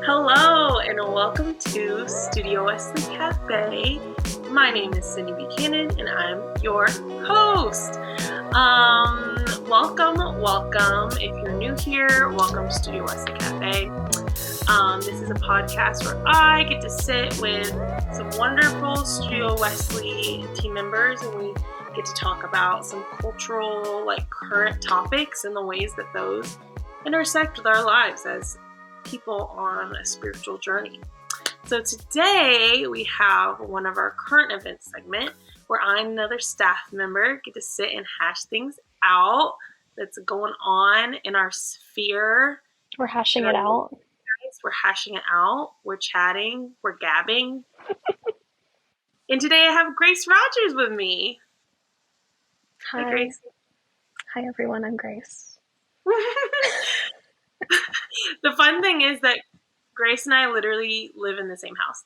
Hello and welcome to Studio Wesley Cafe. My name is Cindy Buchanan and I'm your host. Welcome. If you're new here, welcome to Studio Wesley Cafe. This is a podcast where I get to sit with some wonderful Studio Wesley team members and we get to talk about some cultural, current topics and the ways that those intersect with our lives as people on a spiritual journey. So today we have one of our current events segment where I and another staff member get to sit and hash things out that's going on in our sphere. We're hashing it out. We're hashing it out. We're chatting. We're gabbing. And today I have Grace Rogers with me. Hi. Hi, Grace. Hi, everyone. I'm Grace. The fun thing is that Grace and I literally live in the same house.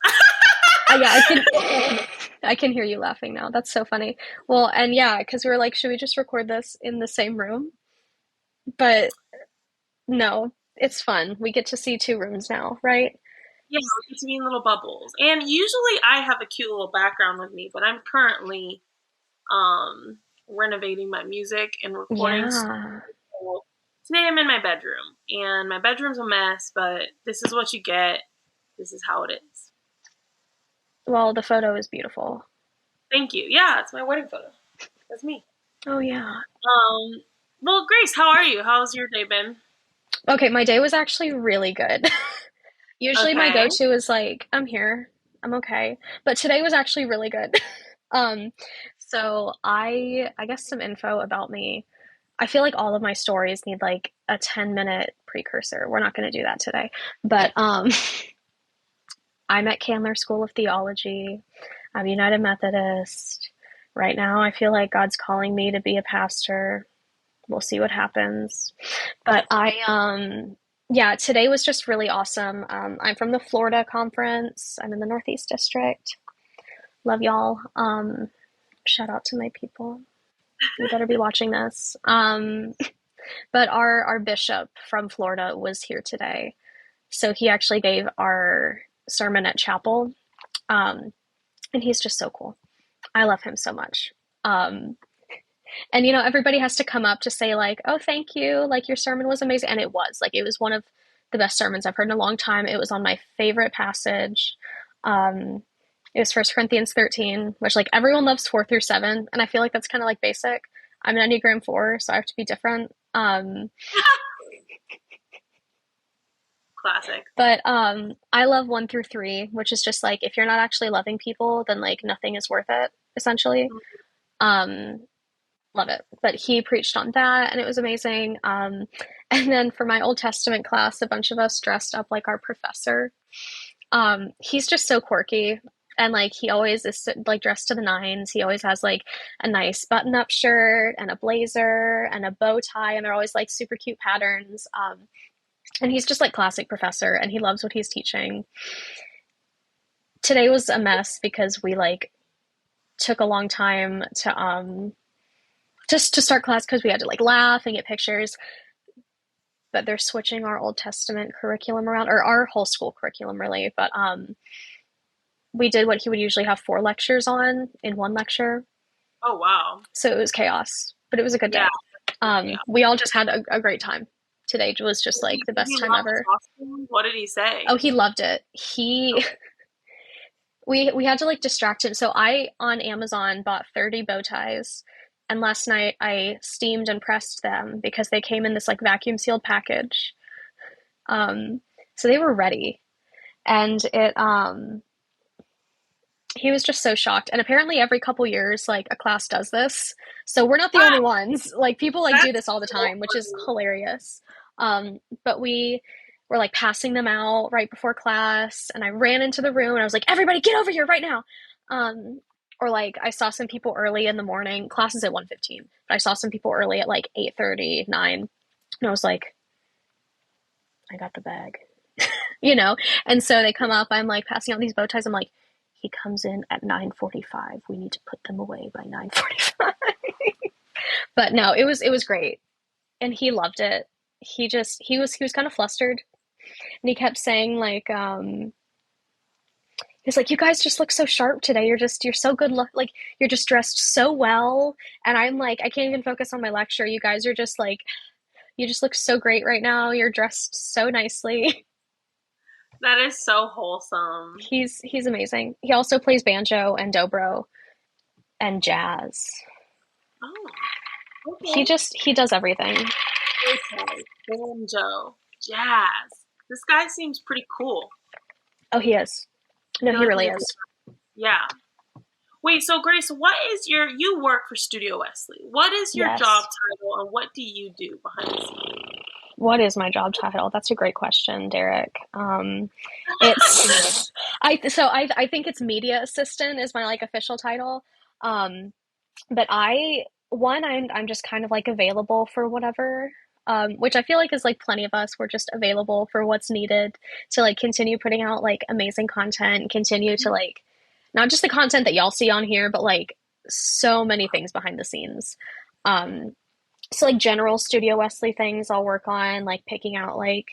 Yeah, I can hear you laughing now. That's so funny. Well, and yeah, because we were like, should we just record this in the same room? But no, it's fun. We get to see two rooms now, right? Yeah, we get to be in little bubbles. And usually I have a cute little background with me, but I'm currently renovating my music and recording. Yeah. So today I'm in my bedroom, and my bedroom's a mess, but this is what you get. This is how it is. Well, the photo is beautiful. Thank you. Yeah, it's my wedding photo. That's me. Oh, yeah. Well, Grace, how are you? How's your day been? Okay, my day was actually really good. Usually my Okay. go-to is like, I'm here. I'm okay. But today was actually really good. So I guess some info about me. I feel like all of my stories need like a 10-minute precursor. We're not going to do that today. But I'm at Candler School of Theology. I'm United Methodist. Right now, I feel like God's calling me to be a pastor. We'll see what happens. But yeah, today was just really awesome. I'm from the Florida conference. I'm in the Northeast District. Love y'all. Shout out to my people. You better be watching this. But our bishop from Florida was here today. So he actually gave our sermon at chapel. And he's just so cool. I love him so much. And everybody has to come up to say like, oh, thank you. Like your sermon was amazing. And it was one of the best sermons I've heard in a long time. It was on my favorite passage. It was 1 Corinthians 13, which like everyone loves 4 through 7. And I feel like that's kind of like basic. I'm an Enneagram 4, so I have to be different. Classic. But I love 1 through 3, which is just like if you're not actually loving people, then like nothing is worth it, essentially. Love it. But he preached on that and it was amazing. And then for my Old Testament class, a bunch of us dressed up like our professor. He's just so quirky. And like he always is like dressed to the nines. He always has like a nice button-up shirt and a blazer and a bow tie, and they're always like super cute patterns. And he's just like classic professor, and he loves what he's teaching. Today was a mess because we like took a long time to just to start class because we had to like laugh and get pictures. But they're switching our Old Testament curriculum around, or our whole school curriculum really. But we did what he would usually have 4 lectures on in 1 lecture. Oh, wow. So it was chaos, but it was a good day. Yeah. We all just had a great time. Today was just like the best time ever. What did he say? Oh, he loved it. We had to like distract him. So I, on Amazon, bought 30 bow ties. And last night I steamed and pressed them because they came in this like vacuum sealed package. So they were ready. And he was just so shocked. And apparently every couple years, like a class does this. So we're not the only ones. Like people like do this all the time, which is hilarious. But we were like passing them out right before class. And I ran into the room and I was like, everybody get over here right now. Or like I saw some people early in the morning. Class is at 1:15. But I saw some people early at like 8:30, 9. And I was like, I got the bag. And so they come up. I'm like passing out these bow ties. I'm like, he comes in at 9:45. We need to put them away by 9:45. But no, it was great. And he loved it. He was kind of flustered. And he kept saying like, he's like, you guys just look so sharp today. You're so good look, like you're just dressed so well. And I'm like, I can't even focus on my lecture. You guys are just like, you just look so great right now. You're dressed so nicely. That is so wholesome. He's amazing. He also plays banjo and dobro and jazz. Oh, He okay. just he does everything. Okay. Banjo, jazz. This guy seems pretty cool. Oh, he is. I No, feel he like really he's a is. yeah. Wait, so Grace, what is you work for Studio Wesley. What is your job Yes. title and what do you do behind the What is my job title? That's a great question, Derek. It's I think it's media assistant is my like official title. Um, but I'm just kind of like available for whatever. Which I feel like is like plenty of us. We're just available for what's needed to like continue putting out like amazing content, continue to like not just the content that y'all see on here, but like so many things behind the scenes. Um, so like general Studio Wesley things I'll work on, like picking out like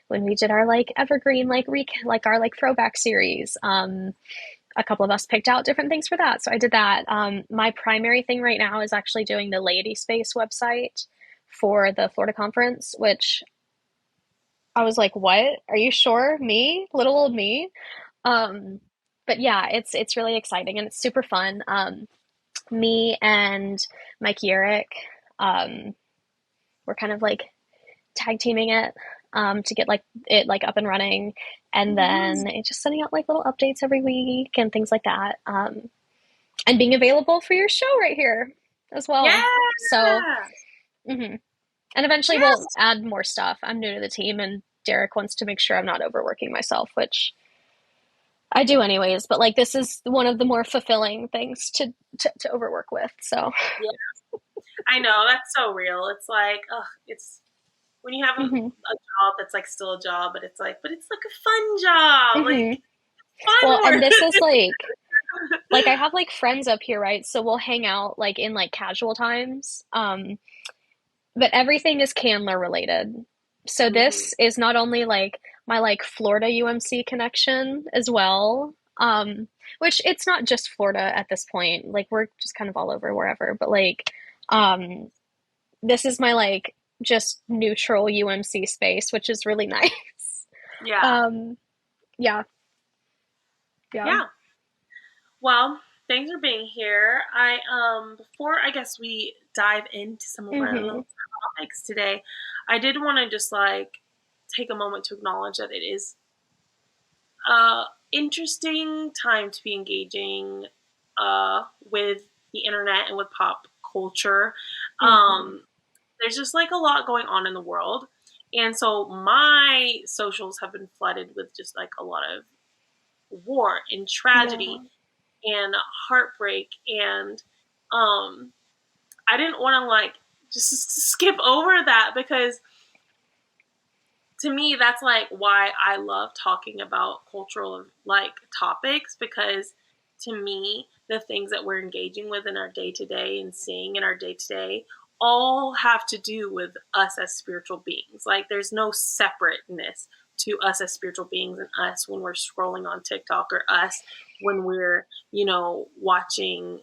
when we did our like evergreen like our like throwback series. A couple of us picked out different things for that. So I did that. My primary thing right now is actually doing the Laity Space website for the Florida conference, which I was like, what? Are you sure? Me? Little old me? Um, but yeah, it's really exciting and it's super fun. Me and Mike Yerrick, um, we're kind of like tag teaming it to get like it like up and running, and scene? then it's just sending out like little updates every week and things like that, and being available for your show right here as well. Yeah. So, and eventually we'll Yes. add more stuff. I'm new to the team, and Derek wants to make sure I'm not overworking myself, which I do anyways. But like this is one of the more fulfilling things to overwork with. So, Yeah. I know, that's so real. It's like, ugh, it's when you have hmm a job that's like still a job, but it's like a fun job, hmm like fun well, and work. this is like I have like friends up here, right? So we'll hang out like in like casual times. But everything is Candler related. So hmm this is not only like my like Florida UMC connection as well. Which it's not just Florida at this point. Like we're just kind of all over wherever. But like um this is my like just neutral UMC space, which is really nice. Yeah, Um yeah, yeah. yeah. Well, thanks for being here. I before I guess we dive into some of our Mhm. little topics today, I did want to just like take a moment to acknowledge that it is interesting time to be engaging with the internet and with pop culture. Mhm. There's just like a lot going on in the world. And so my socials have been flooded with just like a lot of war and Yeah. tragedy and heartbreak. And um, I didn't want to like just skip over that because to me that's like why I love talking about cultural like topics because to me the things that we're engaging with in our day to day and seeing in our day to day all have to do with us as spiritual beings. Like there's no separateness to us as spiritual beings and us when we're scrolling on TikTok or us when we're, watching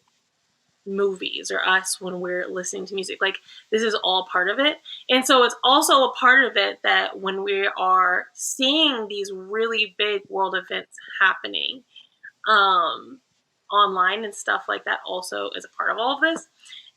movies or us when we're listening to music. Like this is all part of it. And so it's also a part of it that when we are seeing these really big world events happening um online and stuff like that also is a part of all of this.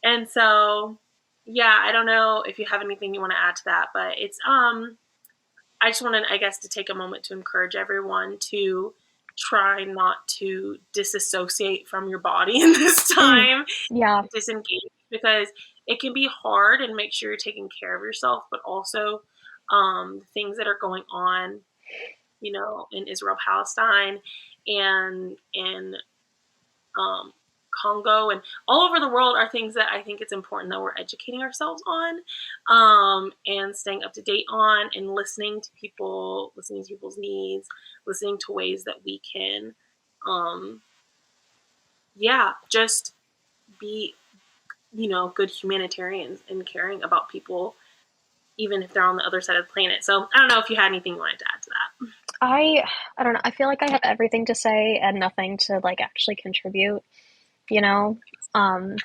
And so yeah, I don't know if you have anything you want to add to that, but it's I just wanted, I guess, to take a moment to encourage everyone to try not to disassociate from your body in this Mm. time, Yeah. disengage, because it can be hard and make sure you're taking care of yourself, but also things that are going on, in Israel, Palestine, and in um, Congo and all over the world are things that I think it's important that we're educating ourselves on and staying up to date on and listening to people's needs, listening to ways that we can, um, just be, good humanitarians and caring about people even if they're on the other side of the planet. So I don't know if you had anything you wanted to add to that. I I don't know. I feel like I have everything to say and nothing to like actually contribute, you know? Um,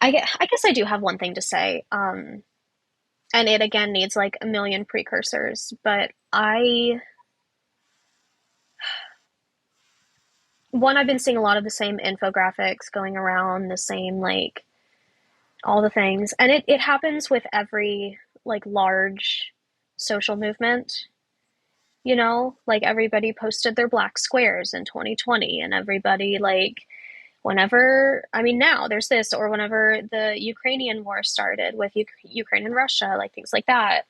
I guess I do have one thing to say. And it again needs like a million precursors, but I've been seeing a lot of the same infographics going around, the same like all the things. And it happens with every like large social movement, you know? Like everybody posted their black squares in 2020 and everybody like whenever, I mean now there's this, or whenever the Ukrainian war started with Ukraine and Russia, like things like that.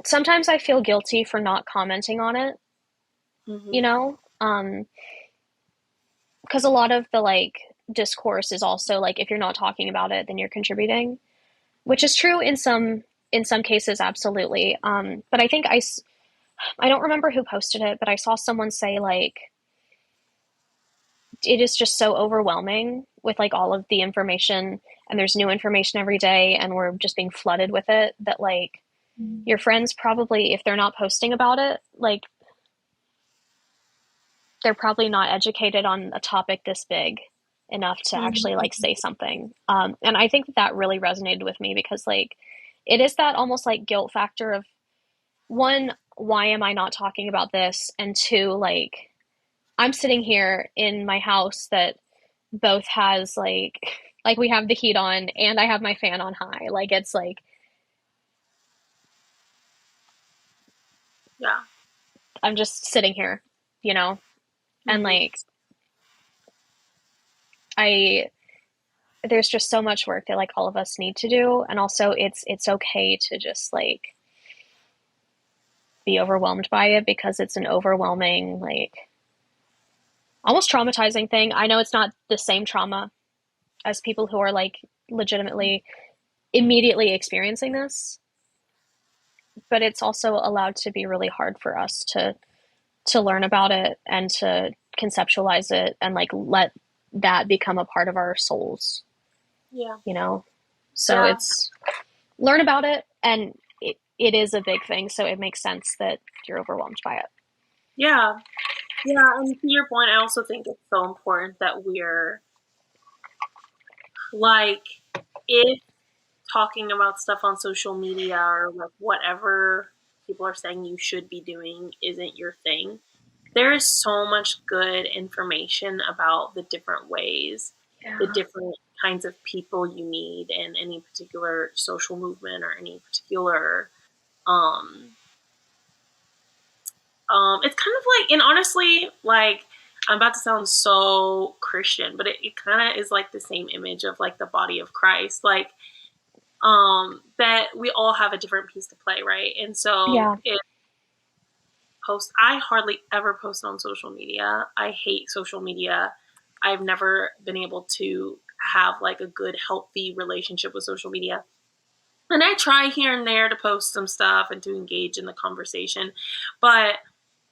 Sometimes I feel guilty for not commenting on it, you Mm-hmm. know? Because a lot of the like discourse is also like if you're not talking about it, then you're contributing, which is true in some cases, absolutely. But I think I don't remember who posted it, but I saw someone say like it is just so overwhelming with like all of the information, and there's new information every day, and we're just being flooded with it, that like your friends probably, if they're not posting about it, like they're probably not educated on a topic this big enough to actually like Mm-hmm. say something. And I think that really resonated with me because like it is that almost like guilt factor of, one, why am I not talking about this? And two, like I'm sitting here in my house that both has like we have the heat on and I have my fan on high. Like it's like Yeah. I'm just sitting here, you know? And Mm-hmm. like I there's just so much work that like all of us need to do, and also it's okay to just like be overwhelmed by it because it's an overwhelming, like almost traumatizing thing. I know it's not the same trauma as people who are like legitimately immediately experiencing this, but it's also allowed to be really hard for us to learn about it and to conceptualize it and like let that become a part of our souls, Yeah. you know? So Yeah. it's learn about it, and it is a big thing, so it makes sense that you're overwhelmed by it. Yeah. Yeah. And to your point, I also think it's so important that we're like, if talking about stuff on social media or like whatever people are saying you should be doing isn't your thing, there is so much good information about the different ways, the Yeah. different kinds of people you need in any particular social movement or any particular um it's kind of like, and honestly, like, I'm about to sound so Christian, but it kind of is like the same image of like the body of Christ. Like, that we all have a different piece to play, right? And so Yeah. it I hardly ever post on social media. I hate social media. I've never been able to have like a good healthy relationship with social media. And I try here and there to post some stuff and to engage in the conversation, but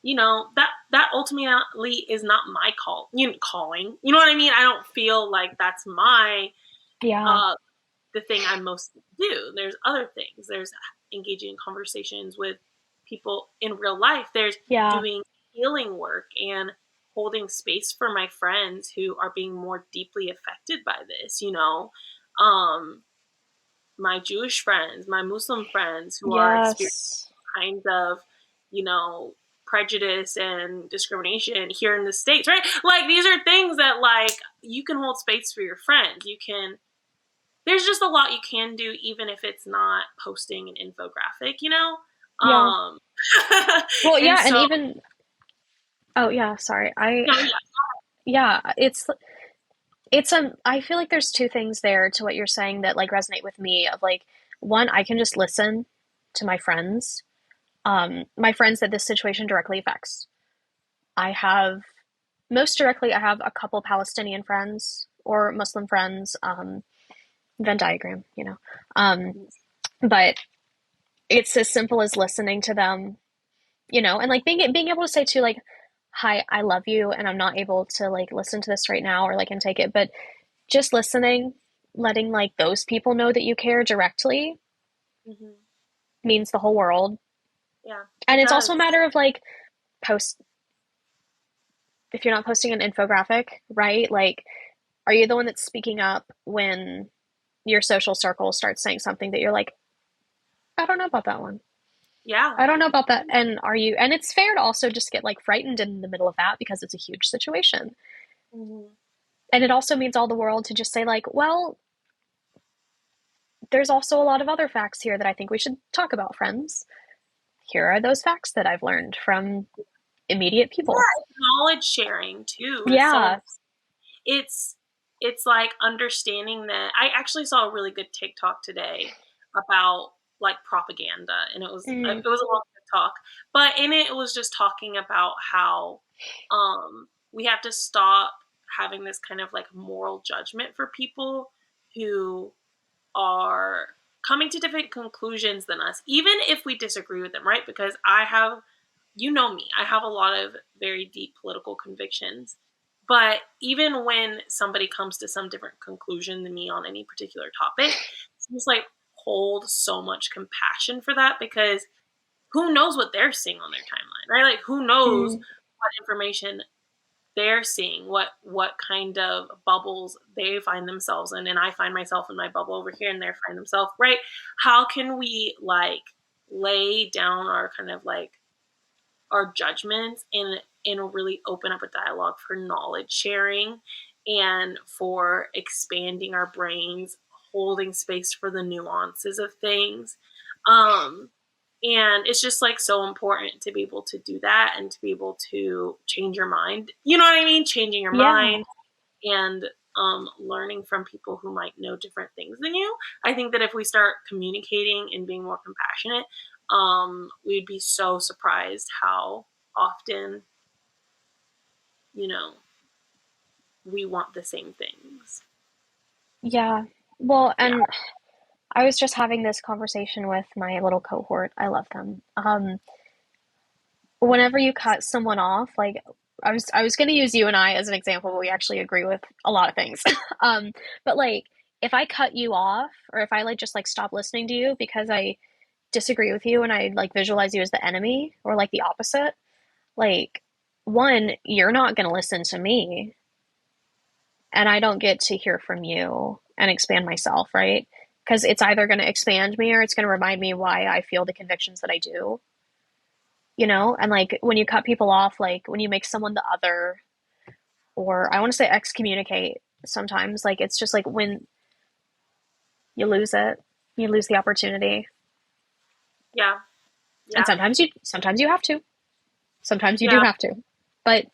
that ultimately is not my calling. You know what I mean? I don't feel like that's my Yeah. uh the thing I most do. There's other things. There's engaging in conversations with people in real life. There's Yeah. doing healing work and holding space for my friends who are being more deeply affected by this, Um, my Jewish friends, my Muslim friends who are experiencing Yes. kinds of, you know, prejudice and discrimination here in the States, right? Like, these are things that, like, you can hold space for your friends. There's just a lot you can do, even if it's not posting an infographic. Yeah. Um, Well, and yeah, and so, even oh yeah, sorry. no, yeah, Yeah, I feel like there's two things there to what you're saying that like resonate with me of like one, I can just listen to my friends that this situation directly affects. I have most directly I have a couple Palestinian friends or Muslim friends, Venn diagram, you know. Um, but it's as simple as listening to them, you know, and like being able to say to like, hi, I love you and I'm not able to like listen to this right now or like and take it, but just listening letting like those people know that you care directly Hmm. means the whole world. Yeah, And it it's also a does. matter of like post if you're not posting an infographic, right? Like, are you the one that's speaking up when your social circle starts saying something that you're like, I don't know about that one. Yeah. I don't know about that. And are you, and it's fair to also just get like frightened in the middle of that because it's a huge situation. Hmm. And it also means all the world to just say, like, well, there's also a lot of other facts here that I think we should talk about, friends. Here are those facts that I've learned from immediate people. Yeah, knowledge sharing too is so Yeah. it's it's like understanding that I actually saw a really good TikTok today about like propaganda, and Mm, it was a long TikTok, but in it was just talking about how we have to stop having this kind of like moral judgment for people who are coming to different conclusions than us, even if we disagree with them, right? Because I have, you know me, I have a lot of very deep political convictions. But even when somebody comes to some different conclusion than me on any particular topic, it's just like hold so much compassion for that because who knows what they're seeing on their timeline, right? Like who knows mm, what information they're seeing, what kind of bubbles they find themselves in, and I find myself in my bubble over here and they find themselves, right? How can we like lay down our kind of like our judgments and really open up a dialogue for knowledge sharing and for expanding our brains, holding space for the nuances of things. um and it's just like so important to be able to do that and to be able to change your mind. You know what I mean? Changing your yeah. mind and learning from people who might know different things than you. I think that if we start communicating and being more compassionate, we'd be so surprised how often, you know, we want the same things. Yeah. Well, Yeah. and I was just having this conversation with my little cohort. I love them. Whenever you cut someone off, like I was going to use you and I as an example, but we actually agree with a lot of things. um, but like if I cut you off or if I like just like stop listening to you because I disagree with you and I like visualize you as the enemy or like the opposite, like one, you're not going to listen to me and I don't get to hear from you and expand myself, right? Because it's either going to expand me or it's going to remind me why I feel the convictions that I do, you know? And like when you cut people off, like when you make someone the other, or I want to say excommunicate sometimes, like it's just like when you lose it, you lose the opportunity. Yeah. And Yeah. sometimes you have to. Sometimes you do Yeah. have to. But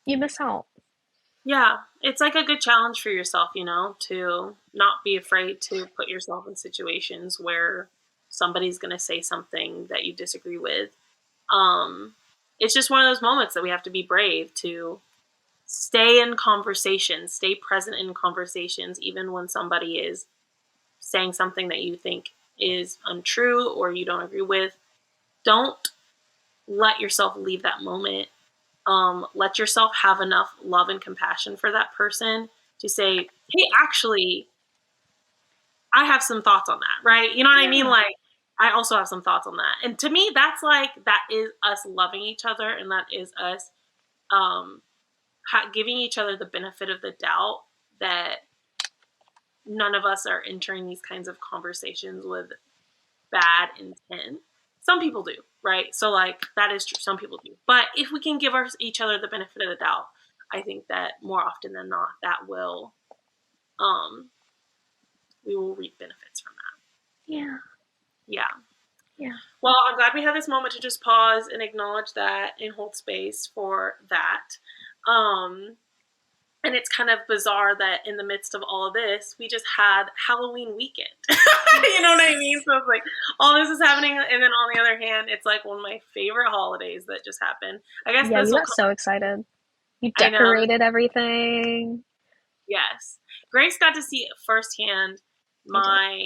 you miss out. Yeah. It's like a good challenge for yourself, you know, to not be afraid to put yourself in situations where somebody's going to say something that you disagree with. Um, it's just one of those moments that we have to be brave to stay in conversations, stay present in conversations, even when somebody is saying something that you think is untrue or you don't agree with. Don't let yourself leave that moment. Let yourself have enough love and compassion for that person to say, hey, actually, I have some thoughts on that, right? You know what I mean? Yeah. Like, I also have some thoughts on that. And to me, that's like, that is us loving each other and that is us um, giving each other the benefit of the doubt that none of us are entering these kinds of conversations with bad intent. Some people do, right? So like that is true. Some people do. But if we can give each other the benefit of the doubt, I think that more often than not, that will um, we will reap benefits from that. Yeah. Yeah. Yeah. Well, I'm glad we had this moment to just pause and acknowledge that and hold space for that. Um, and it's kind of bizarre that in the midst of all of this, we just had Halloween weekend. You know what I mean? So it's like all this is happening, and then on the other hand, it's like one of my favorite holidays that just happened. I guess Yeah, this you will got come. so excited. You I know. decorated everything. Yes, Grace got to see it firsthand. I did. My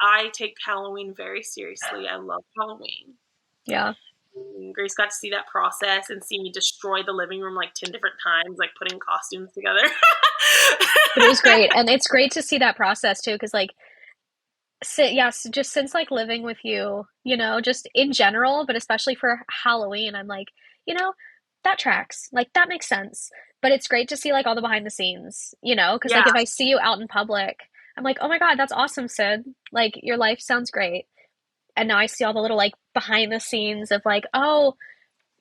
I take Halloween very seriously. I love Halloween. Yeah. Grace got to see that process and see me destroy the living room like 10 different times, like putting costumes together. But it was great. And it's great to see that process too, because like, yes, just since like living with you, just in general, but especially for Halloween, I'm like, you know, that tracks. Like that makes sense. But it's great to see like all the behind the scenes, because Yeah. like if I see you out in public, I'm like, oh my God, that's awesome, Sid. Like your life sounds great. And now I see all the little like behind the scenes of like, oh,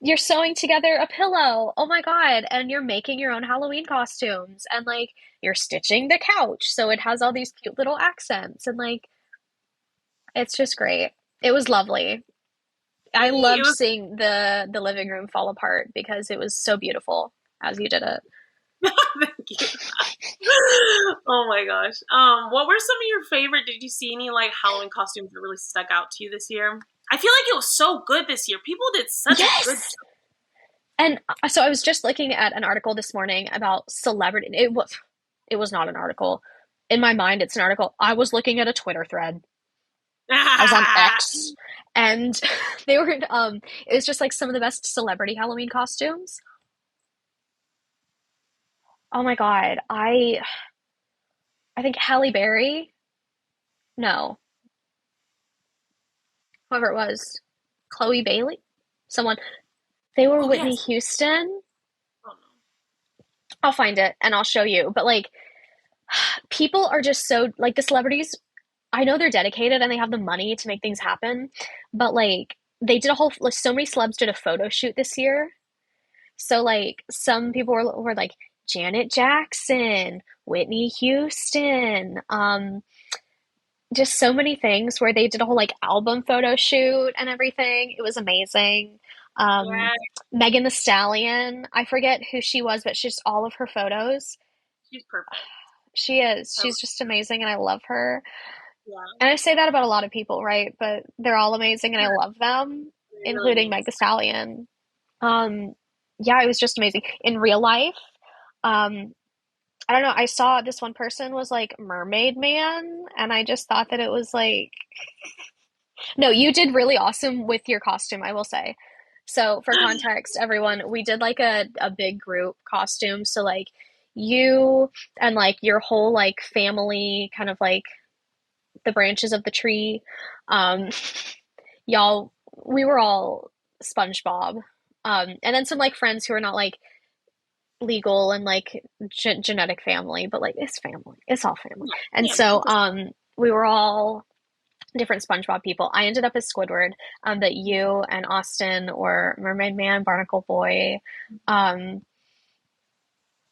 you're sewing together a pillow. Oh my God. And you're making your own Halloween costumes. And like you're stitching the couch. So it has all these cute little accents. And like, it's just great. It was lovely. I It loved was seeing the living room fall apart because it was so beautiful as you did it. thank you. Oh my gosh. What were some of your favorite? Did you see any like Halloween costumes that really stuck out to you this year? I feel like it was so good this year. People did such a good Yes. And so I was just looking at an article this morning about celebrity. It was not an article. In my mind, it's an article. I was looking at a Twitter thread. I was on job. X, and they were it was just like some of the best celebrity Halloween costumes. Oh my God. I think Halle Berry. No, whoever it was, Chloe Bailey, someone. They were Oh Whitney yes. Houston. Oh no. I'll find it and I'll show you. But like, people are just so like the celebrities. I know they're dedicated and they have the money to make things happen, but like they did a whole like so many celebs did a photo shoot this year. So like some people were like Janet Jackson, Whitney Houston, just so many things where they did a whole like album photo shoot and everything. It was amazing. Um, Yeah, Megan the Stallion, I forget who she was, but she's all of her photos. she's perfect. She is. I love She's just amazing and I love her. yeah. And I say that about a lot of people, right? But they're all amazing and I Yeah, love them, they really including made Meg us. the Stallion. Yeah, it was just amazing. In real life, um, I don't know, I saw this one person was like Mermaid Man, and I just thought that it was like, no, you did really awesome with your costume, I will say. So, for context, everyone, we did like a big group costume. So, like, you and like your whole like family, kind of like the branches of the tree. Um, y'all, we were all SpongeBob. And then some like friends who are not like legal and like genetic family, but like it's family. It's all family. And Yeah, so 100%. we were all different SpongeBob people. I ended up as Squidward, but you and Austin or Mermaid Man, Barnacle Boy. Um,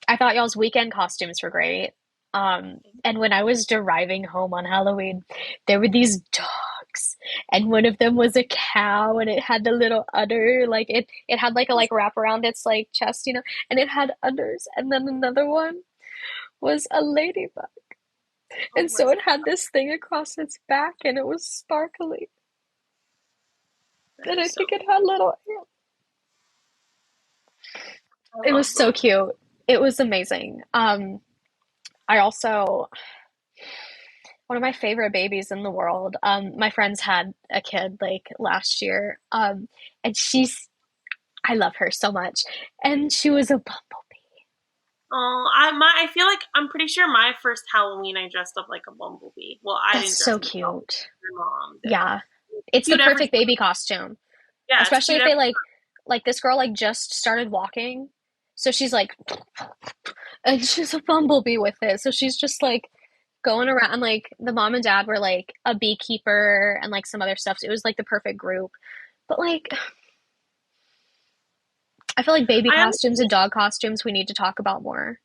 I thought y'all's weekend costumes were great. And when I was driving home on Halloween, there were these dogs, and one of them was a cow, and it had the little udder, like it had like a like wrap around its like chest, and it had udders. And then another one was a ladybug, Oh and my so it god, had this thing across its back, and it was sparkly, that and I is so think it cool. had little. I It was love so them. cute. It was amazing. I also one of my favorite babies in the world. My friends had a kid like last year. And I love her so much. And she was a bumblebee. Oh, I feel like I'm pretty sure my first Halloween I dressed up like a bumblebee. Well, I That's didn't dress so myself. cute. My mom did. Yeah. It's the Cute every perfect baby costume. yeah, it's Especially cute if every they like this girl like just started walking. So she's like and she's a bumblebee with it. So she's just like going around like the mom and dad were like a beekeeper and like some other stuff. So it was like the perfect group. But like I feel like baby I costumes and dog costumes we need to talk about more.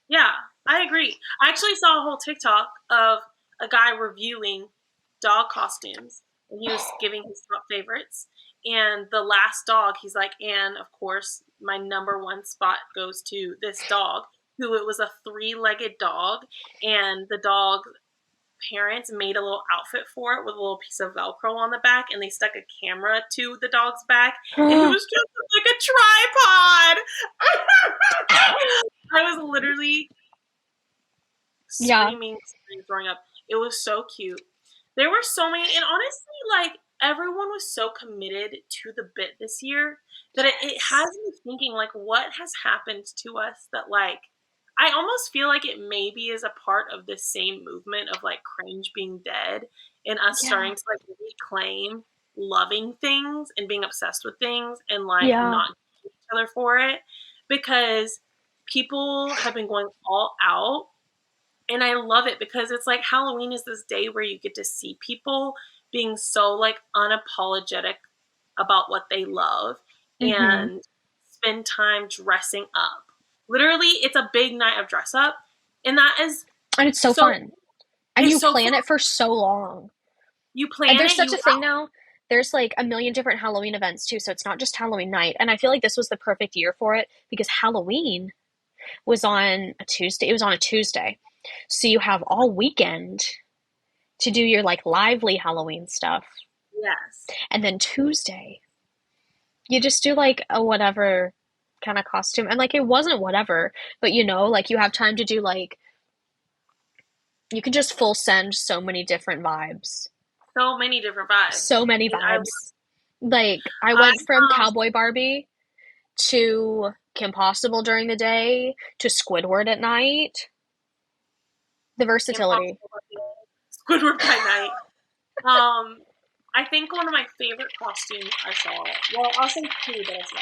Yeah, I agree. I actually saw a whole TikTok of a guy reviewing dog costumes, and he was giving his top favorites. And the last dog, he's like, and of course, my number one spot goes to this dog, who it was a three-legged dog, and the dog parents made a little outfit for it with a little piece of Velcro on the back, and they stuck a camera to the dog's back, and he was just like a tripod. I was literally Yeah. screaming, throwing up. It was so cute. There were so many, and honestly, like everyone was so committed to the bit this year that it has Yes. me thinking, like, what has happened to us that, like, I almost feel like it maybe is a part of this same movement of, like, cringe being dead and us Yeah. starting to, like, reclaim loving things and being obsessed with things and, like, Yeah. not judging each other for it, because people have been going all out, and I love it because it's like Halloween is this day where you get to see people being so, like, unapologetic about what they love Mm-hmm. and spend time dressing up. Literally, it's a big night of dress up, and that is And it's so so fun. And it's you so fun. plan it for so long. You And plan there's it, such you a thing now. There's like a million different Halloween events too, so it's not just Halloween night. And I feel like this was the perfect year for it because Halloween was on a Tuesday. It was on a Tuesday. So you have all weekend to do your like lively Halloween stuff. yes. And then Tuesday, you just do like a whatever kind of costume. And like it wasn't whatever, but you know, like you have time to do like you can just full send so many different vibes. So many different vibes. So many And vibes. Like I I went from Cowboy Barbie to Kim Possible during the day to Squidward at night. The versatility. Impossible Squidward by night. Um, I think one of my favorite costumes I saw. Well, I'll say two that I saw.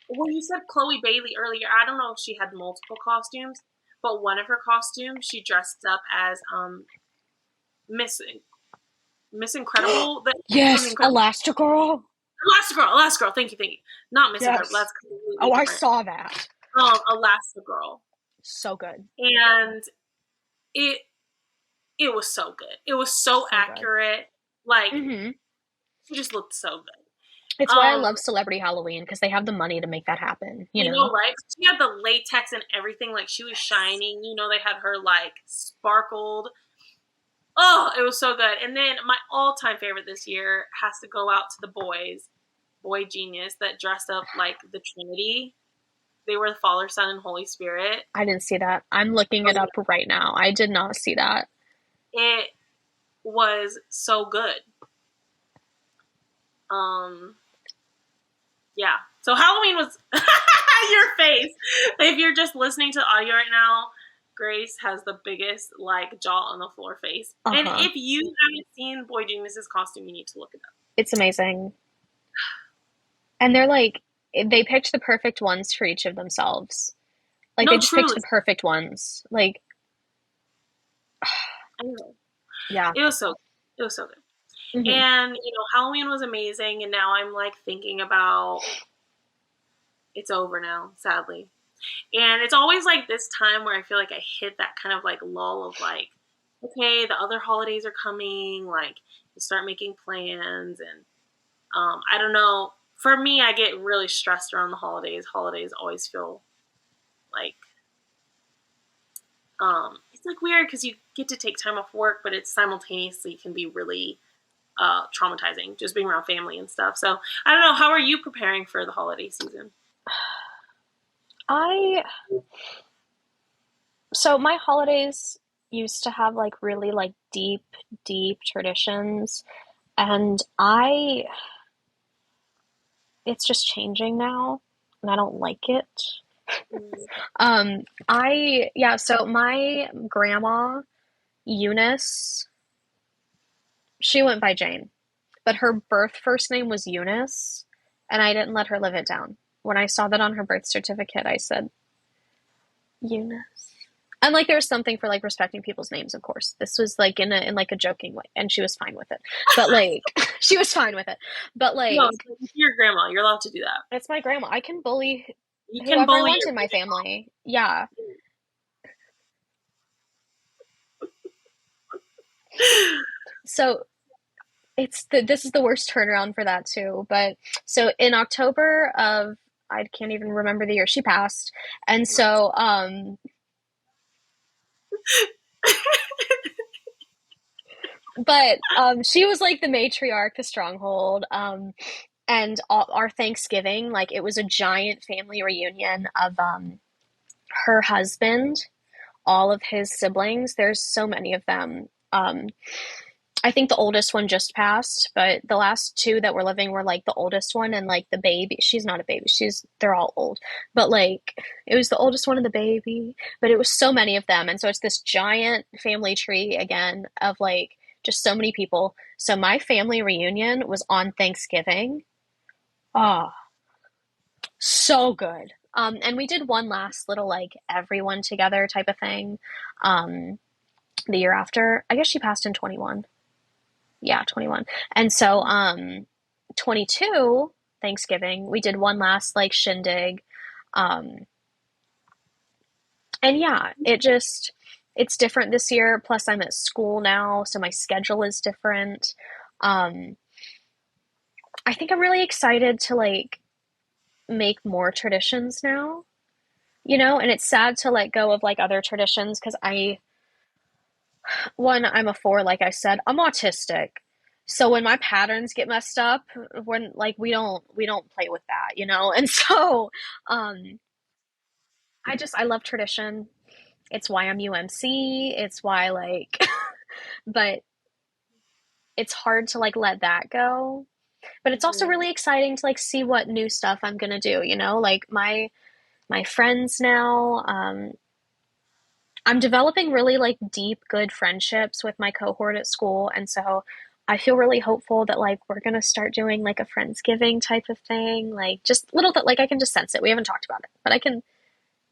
Well, you said Chloe Bailey earlier. I don't know if she had multiple costumes, but one of her costumes, she dressed up as Miss Miss Incredible. That from the Yes, Incredible Elastigirl. Elastigirl. Elastigirl. Thank you. Not Miss Incredible. Yes. That's completely Oh, I different. saw that. Elastigirl, So good. and it it was so good. It was so So good. accurate. Like, Mm-hmm. she just looked so good. It's why I love Celebrity Halloween because they have the money to make that happen, you You know, know? right? She had the latex and everything. Like, she was shining. You know, they had her, like, sparkled. Oh, it was so good. And then my all-time favorite this year has to go out to the boys, Boy Genius, that dressed up like the Trinity. They were the Father, Son, and Holy Spirit. I didn't see that. I'm looking it up right now. I did not see that. It was so good. Um, yeah. So Halloween was your face. If you're just listening to the audio right now, Grace has the biggest like jaw on the floor face. And Uh-huh. if you haven't seen Boy Genius's costume, you need to look it up. It's amazing. And they're like, they picked the perfect ones for each of themselves. Like, they No, just picked truly. the perfect ones. Like, Anyway, yeah. it was so good. It was so good. Mm-hmm. And Halloween was amazing, and now I'm like thinking about it's over now, sadly. And it's always like this time where I feel like I hit that kind of like lull of like, okay, the other holidays are coming, like you start making plans and I don't know. For me, I get really stressed around the holidays. Holidays always feel like it's like weird because you get to take time off work, but it simultaneously can be really traumatizing just being around family and stuff. So I don't know. How are you preparing for the holiday season? I, so my holidays used to have like really like deep, deep traditions. And it's just changing now. And I don't like it. Mm. Yeah, so my grandma, Eunice, she went by Jane, but her birth first name was Eunice, and I didn't let her live it down. When I saw that on her birth certificate, I said, Eunice. And like there's something for like respecting people's names, of course. This was like in like a joking way, and she was fine with it. But like she was fine with it. But No, like it's your grandma. You're allowed to do that. it's my grandma. I can bully You can whoever I bully want your in my family. Yeah. So this is the worst turnaround for that too. But so in October of I can't even remember the year she passed, and so but she was like the matriarch, the stronghold. And our Thanksgiving, like it was a giant family reunion of her husband, all of his siblings. There's so many of them. I think the oldest one just passed, but the last two that were living were like the oldest one and like the baby. She's not a baby. They're all old. But like it was the oldest one and the baby, but it was so many of them. And so it's this giant family tree again of like just so many people. So my family reunion was on Thanksgiving. Oh, so good. And we did one last little like everyone together type of thing. Um, the year after. I guess she passed in 21. Yeah, 21. And so 22 Thanksgiving, we did one last like shindig. Um and yeah, it's different this year. Plus I'm at school now, so my schedule is different. Um I think I'm really excited to like make more traditions now, and it's sad to let go of like other traditions because I'm a four, like I said, I'm autistic. So when my patterns get messed up, when like we don't play with that, And so um I love tradition. It's why I'm UMC. It's why like but it's hard to like let that go. But it's also Mhm. really exciting to like see what new stuff I'm gonna do, Like my friends now, I'm developing really like deep, good friendships with my cohort at school. And so I feel really hopeful that like we're going to start doing like a Friendsgiving type of thing. Like just little that like I can just sense it. We haven't talked about it, but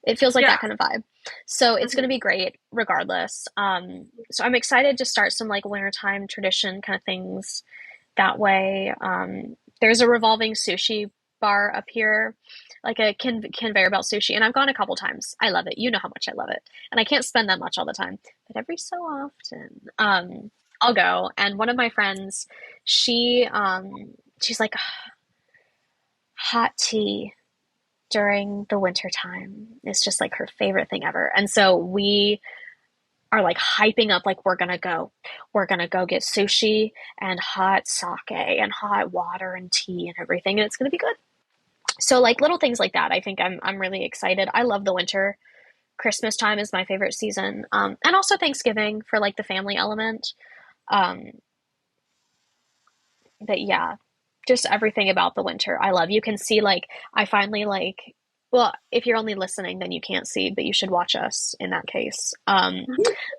it feels like Yeah. that kind of vibe. So it's going to Mhm. be great regardless. So I'm excited to start some like wintertime tradition kind of things that way. There's a revolving sushi bar up here, like a conveyor belt sushi, and I've gone a couple times. I love it. You know how much I love it, and I can't spend that much all the time, but every so often, I'll go. And one of my friends, she's like hot tea during the winter time is just like her favorite thing ever, and so we are like hyping up like we're gonna go get sushi and hot sake and hot water and tea and everything, and it's gonna be good. So like little things like that, I think I'm really excited. I love the winter. Christmas time is my favorite season, and also Thanksgiving for like the family element. um but yeah, just everything about the winter I love. You can see like I finally like, well, if you're only listening then you can't see, but you should watch us in that case.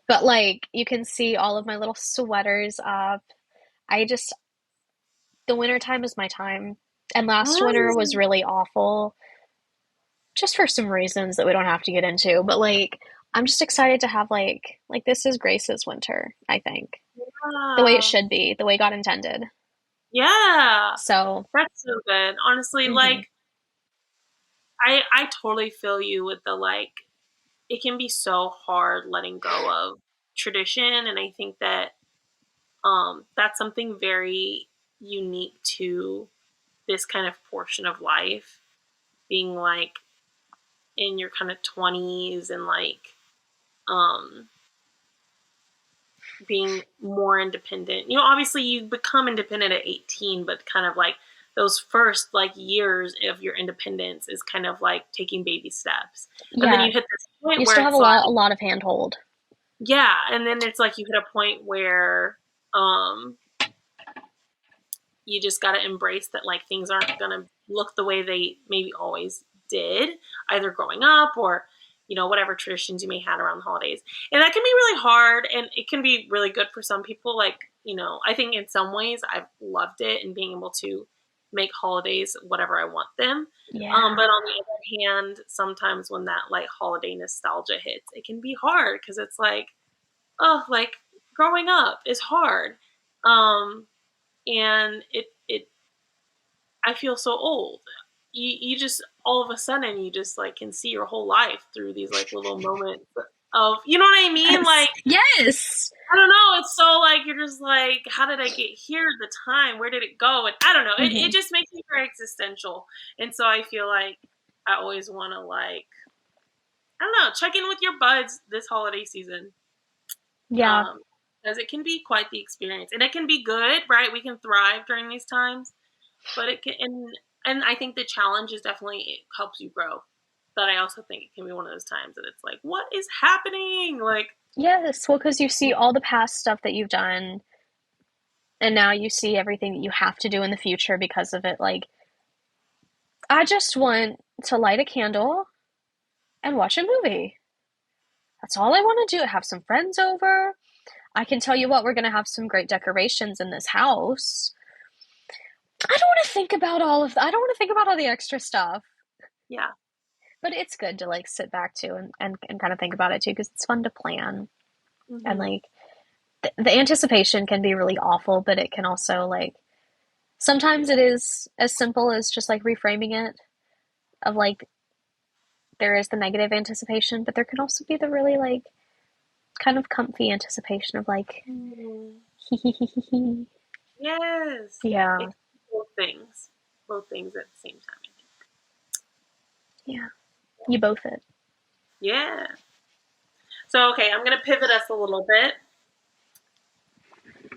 But like you can see all of my little sweaters up. I just The winter time is my time. And last winter was Mm. really awful just for some reasons that we don't have to get into, but like I'm just excited to have like this is Grace's winter, I think. The way it Yeah. should be, the way God intended. Yeah. So, That's so good. Honestly, mhm. like I totally feel you with the like it can be so hard letting go of tradition, and I think that that's something very unique to this kind of portion of life, being like in your kind of 20s and like um being more independent. Obviously you become independent at 18, but kind of like those first like years of your independence is kind of like taking baby steps. And then Yeah, you hit this point you where still have it's a like, lot of handhold. yeah, and then it's like you hit a point where um you just got to embrace that like things aren't going to look the way they maybe always did, either growing up or whatever traditions you may have around the holidays. And that can be really hard, and it can be really good for some people. Like, I think in some ways I've loved it and being able to make holidays whatever I want them. But Yeah. on the other hand, sometimes when that like holiday nostalgia hits, it can be hard because it's like, oh, like growing up is hard. And it I feel so old. You just all of a sudden you just like can see your whole life through these like little moments of, you know what I mean? Yes. Like, Yes. I don't know. It's so like you're just like, how did I get here? The time, where did it go? And I don't know. It Mhm. just makes me very existential. And so I feel like I always want to like, I don't know, check in with your buds this holiday season. Yeah. Um, because it can be quite the experience, and it can be good, right? We can thrive during these times, but it can, and I think the challenge is definitely it helps you grow. But I also think it can be one of those times that it's like, what is happening? Like, Yes. Well, because you see all the past stuff that you've done And now you see everything that you have to do in the future because of it. Like, I just want to light a candle and watch a movie. That's all I want to do. Have some friends over. I can tell you what, we're going to have some great decorations in this house. I don't want to think about all of I don't want to think about all the extra stuff. Yeah. But it's good to like sit back too and kind of think about it too because it's fun to plan. And Hmm. like the anticipation can be really awful, but it can also like sometimes it is as simple as just like reframing it of like there is the negative anticipation, but there can also be the really like kind of comfy anticipation of like Mm. hee hee hee hee hee. Yes. Yeah. It both things at the same time. I think. Yeah. You both it. Yeah. So okay, I'm gonna pivot us a little bit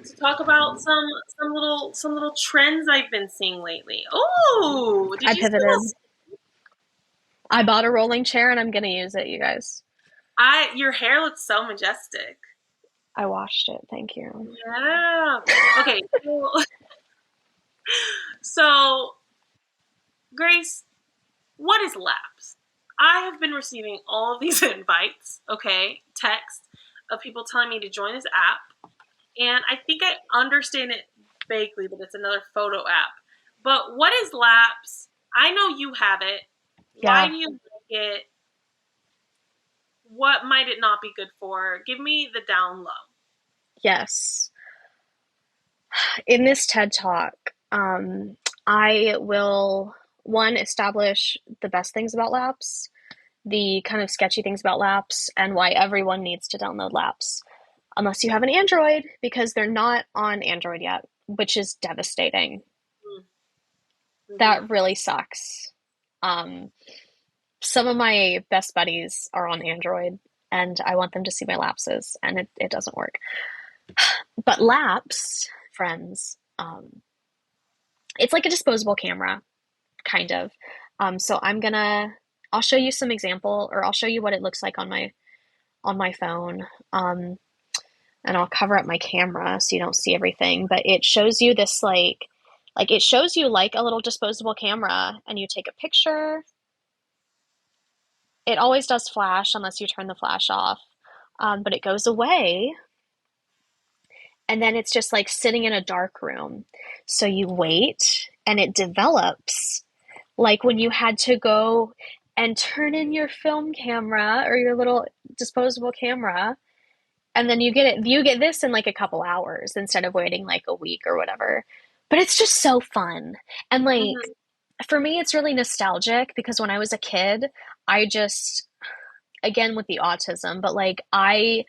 to talk about some little trends I've been seeing lately. Oh, did I you see pivoted. this? I bought a rolling chair and I'm gonna use it, you guys. I Your hair looks so majestic. I washed it. Thank you. Yeah. Okay. So Grace, what is Laps? I have been receiving all of these invites, okay, text of people telling me to join this app, and I think I understand it vaguely that it's another photo app. But what is Laps? I know you have it. Why Yeah. do you like it? What might it not be good for? Give me the down low. Yes. In this TED Talk, I will one establish the best things about laps, the kind of sketchy things about laps, and why everyone needs to download laps, unless you have an Android, because they're not on Android yet, which is devastating. Mm-hmm. That really sucks. Um, some of my best buddies are on Android, and I want them to see my lapses, and it doesn't work. But laps, friends, it's like a disposable camera, kind of. So I'll show you some example, or I'll show you what it looks like on my phone. And I'll cover up my camera so you don't see everything. But it shows you this like it shows you like a little disposable camera, and you take a picture. It always does flash unless you turn the flash off, but it goes away, and then it's just like sitting in a dark room. So you wait, and it develops like when you had to go and turn in your film camera or your little disposable camera, and then you get this in like a couple hours instead of waiting like a week or whatever. But it's just so fun. And like Mm-hmm. for me it's really nostalgic because when I was a kid, I just again with the autism, but like I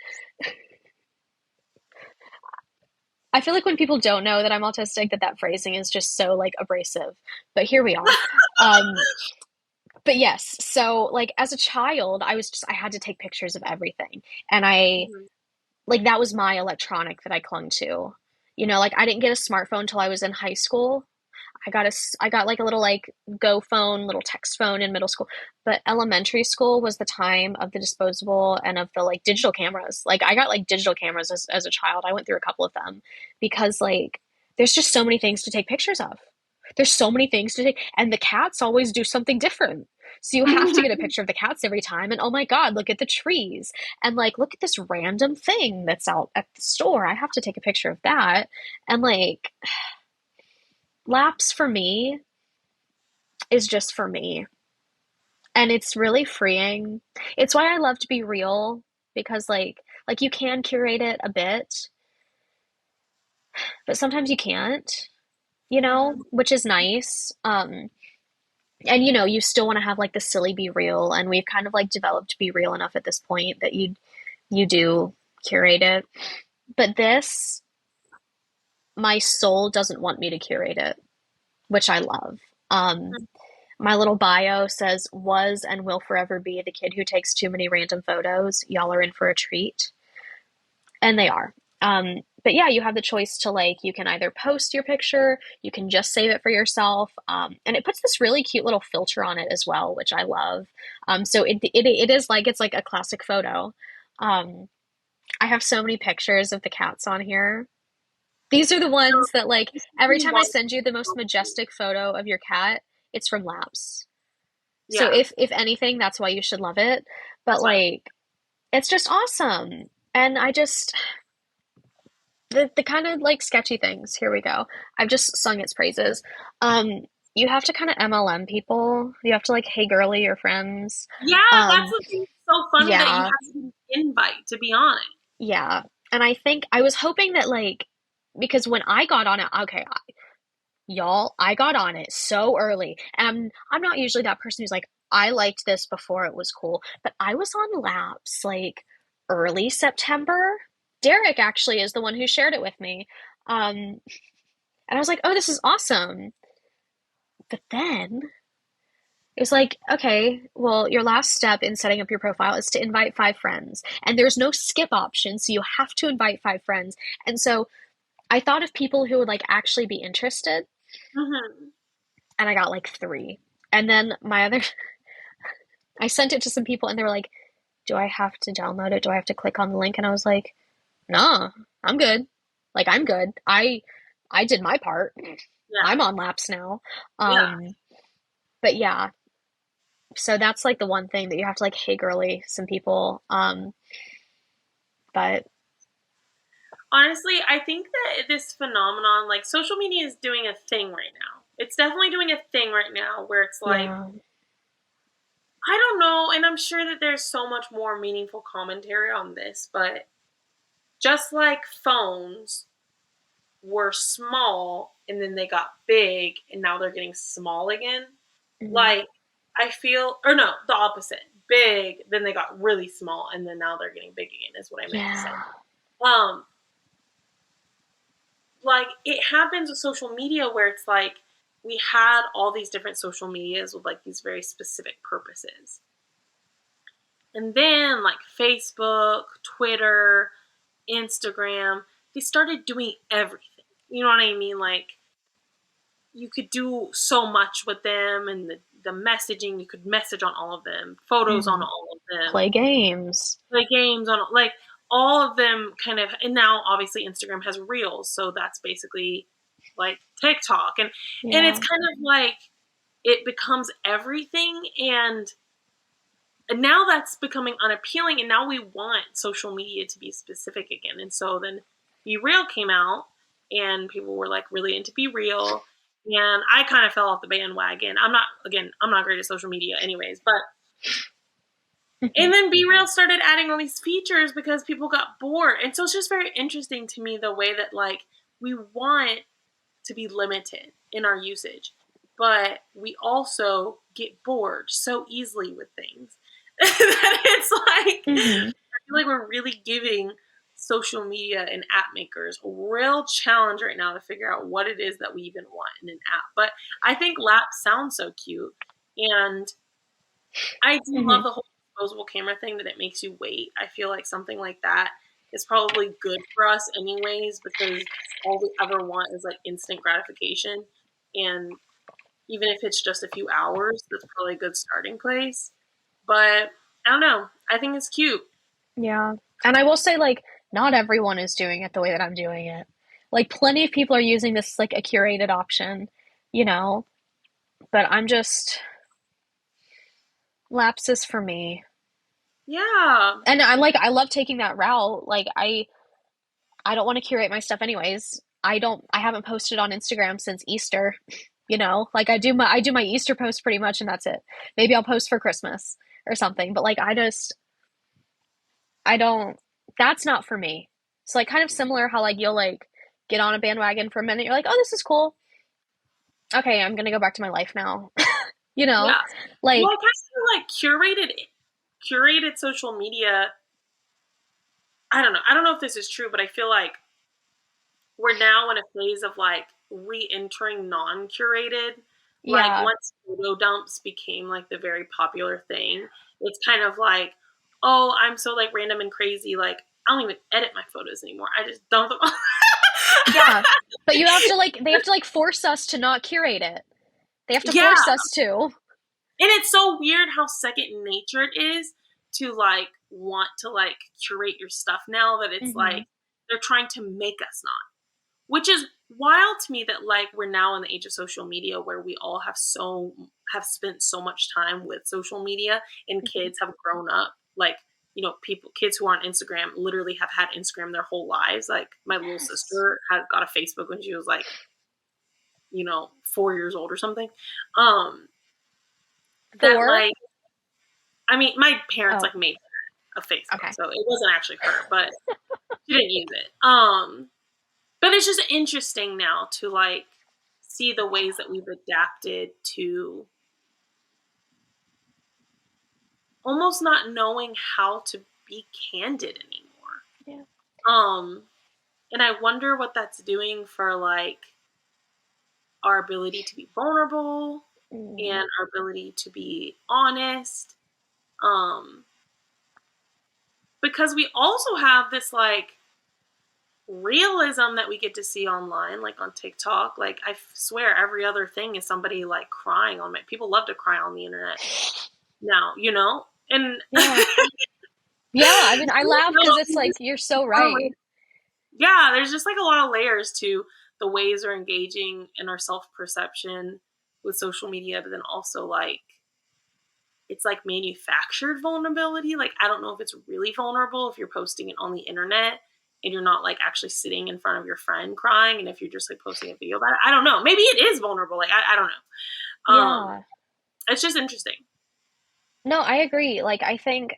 feel like when people don't know that I'm autistic that phrasing is just so like abrasive. But here we are. Um but yes, so like as a child, I had to take pictures of everything. And I Mm-hmm. like that was my electronic that I clung to. You know, like I didn't get a smartphone until I was in high school. I got like a little like go phone, little text phone in middle school. But elementary school was the time of the disposable and of the like digital cameras. Like I got like digital cameras as a child. I went through a couple of them because like there's just so many things to take pictures of. There's so many things to take, and the cats always do something different. So you have to get a picture of the cats every time. And oh my God, look at the trees. And like, look at this random thing that's out at the store. I have to take a picture of that. And like, laps for me is just for me. And it's really freeing. It's why I love to be real because like you can curate it a bit, but sometimes you can't, you know, Mm-hmm. which is nice. And you know, you still want to have like the silly be real, and we've kind of like developed be real enough at this point that you do curate it. But this, my soul doesn't want me to curate it, which I love. Um, my little bio says, was and will forever be the kid who takes too many random photos. Y'all are in for a treat. And they are. But yeah, you have the choice to like, you can either post your picture, you can just save it for yourself. And it puts this really cute little filter on it as well, which I love. So it is like, it's like a classic photo. I have so many pictures of the cats on here. These are the ones that, like, This is every me time I watching. send you the most majestic photo of your cat, it's from Laps. So Yeah, if anything, that's why you should love it. But that's why. like, it's just awesome. And I just the kind of like sketchy things. Here we go. I've just sung its praises. Um, you have to kind of MLM people. You have to like, hey girly, your friends. Yeah, that's Um, the thing. It's so funny that you yeah, have to get an invite to be on it. yeah. And I think I was hoping that like, because when I got on it, okay, y'all, I got on it so early. And I'm not usually that person who's like, I liked this before it was cool, but I was on Laps like early September. Derek actually is the one who shared it with me. And I was like, oh, this is awesome. But then it was like, okay, well, your last step in setting up your profile is to invite 5 friends. And there's no skip option, so you have to invite 5 friends. And so I thought of people who would like actually be interested, Hmm. and I got like 3. And then my other, I sent it to some people and they were like, do I have to download it? Do I have to click on the link? And I was like, nah, I'm good. Like, I'm good. I did my part. Yeah, I'm on Laps now. yeah. Um, but yeah, so that's like the one thing that you have to like, hey girly some people. But Honestly, I think that this phenomenon, like social media, is doing a thing right now. It's definitely doing a thing right now where it's like, yeah. I don't know, and I'm sure that there's so much more meaningful commentary on this, but just like phones were small and then they got big and now they're getting small again, Mhm. like I feel, or no, the opposite. Big, then they got really small and then now they're getting big again is what I meant to say. Yeah. Um like it happens with social media where it's like we had all these different social medias with like these very specific purposes. And then like Facebook, Twitter, Instagram, they started doing everything. You know what I mean? Like you could do so much with them and the messaging, you could message on all of them, photos on Hmm. all of them, Play games. play games on like all of them kind of, and now obviously Instagram has reels, so that's basically like TikTok, and it's Yeah. kind of like it becomes everything, and now that's becoming unappealing, and now we want social media to be specific again. And so then Be Real came out and people were like really into Be Real, and I kind of fell off the bandwagon. I'm not great at social media anyways, but Hmm. and then Be Real started adding all these features because people got bored. And so it's just very interesting to me the way that like we want to be limited in our usage, but we also get bored so easily with things that it's like Hmm. I feel like we're really giving social media and app makers a real challenge right now to figure out what it is that we even want in an app. But I think Lap sounds so cute, and I do Hmm. love the whole disposable camera thing that it makes you wait. I feel like something like that is probably good for us anyways because all we ever want is like instant gratification. And even if it's just a few hours, that's probably a good starting place. But I don't know. I think it's cute. Yeah. And I will say, like, not everyone is doing it the way that I'm doing it. Like, plenty of people are using this like a curated option, you know, but I'm just lapses for me. Yeah. And I'm like, I love taking that route. Like, I don't want to curate my stuff anyways. I haven't posted on Instagram since Easter, you know? Like, I do my Easter post pretty much and that's it. Maybe I'll post for Christmas or something, but like, I don't, that's not for me. It's like kind of similar how like you'll like get on a bandwagon for a minute, you're like, oh, this is cool. Okay, I'm gonna go back to my life now. You know? Yeah. Well, I Like, kind of feel like curated social media. I don't know. I don't know if this is true, but I feel like we're now in a phase of like re-entering non-curated. Like yeah. once photo dumps became like the very popular thing, it's kind of like, oh, I'm so like random and crazy. Like I don't even edit my photos anymore. I just dump them. Yeah. But you have to like they have to like force us to not curate it. They have to Yeah, force us to. and it's so weird how second nature it is to like want to like curate your stuff now that it's Hmm. like they're trying to make us not. which is wild to me that like we're now in the age of social media where we all have spent so much time with social media, and Mhm. kids have grown up like, kids who are on Instagram literally have had Instagram their whole lives. Like my little Yes. sister had got a Facebook when she was like, 4 years old or something. Um, that 4? like, I mean, my parents Oh, like made a Facebook, okay. so it wasn't actually her, but she didn't use it. But it's just interesting now to like see the ways that we've adapted to almost not knowing how to be candid anymore. Yeah. Um, and I wonder what that's doing for like our ability to be vulnerable Mm. and our ability to be honest. Um, because we also have this like realism that we get to see online, like on TikTok. Like I swear every other thing is somebody like crying on my people love to cry on the internet now, And Yeah. Yeah, I mean, I laugh because it's like you're so right. yeah, there's just like a lot of layers to the ways we're engaging in our self-perception with social media, but then also like it's like manufactured vulnerability. Like I don't know if it's really vulnerable if you're posting it on the internet and you're not like actually sitting in front of your friend crying, and if you're just like posting a video about it. I don't know. Maybe it is vulnerable. Like I don't know. Yeah. It's just interesting. No, I agree. Like, I think,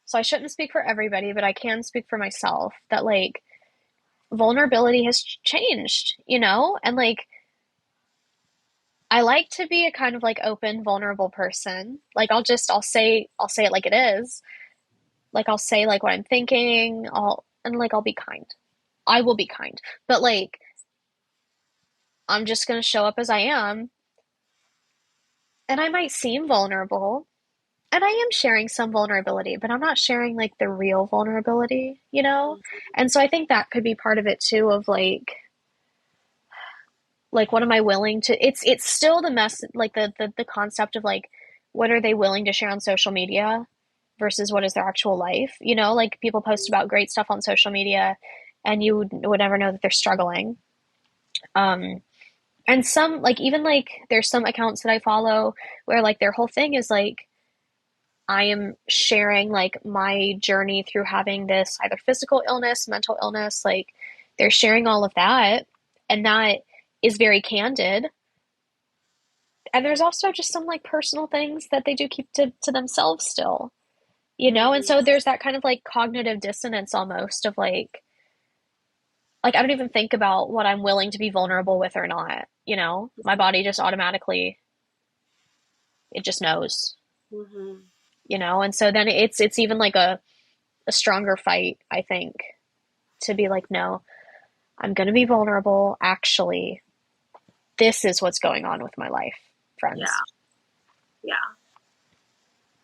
so I shouldn't speak for everybody, but I can speak for myself that, like, vulnerability has changed, you know? And, like, I like to be a kind of like open, vulnerable person. Like, I'll say it like it is. Like, I'll say, like, what I'm thinking. I'll be kind. I will be kind. But, like, I'm just gonna show up as I am. And I might seem vulnerable, and I am sharing some vulnerability, but I'm not sharing like the real vulnerability, you know? And so I think that could be part of it too of like what am I willing to it's still the mess like the concept of like what are they willing to share on social media versus what is their actual life, you know? Like people post about great stuff on social media and you would never know that they're struggling. Um and some like even like there's some accounts that I follow where like their whole thing is like I am sharing like my journey through having this either physical illness, mental illness, like they're sharing all of that. And that is very candid. And there's also just some like personal things that they do keep to themselves still, you know? And Mm-hmm. so there's that kind of like cognitive dissonance almost of like I don't even think about what I'm willing to be vulnerable with or not, you know? My body just automatically it just knows, Mm-hmm. you know? And so then it's even like a stronger fight, I think, to be like, no, I'm going to be vulnerable. Actually, this is what's going on with my life, Yeah, friends. yeah,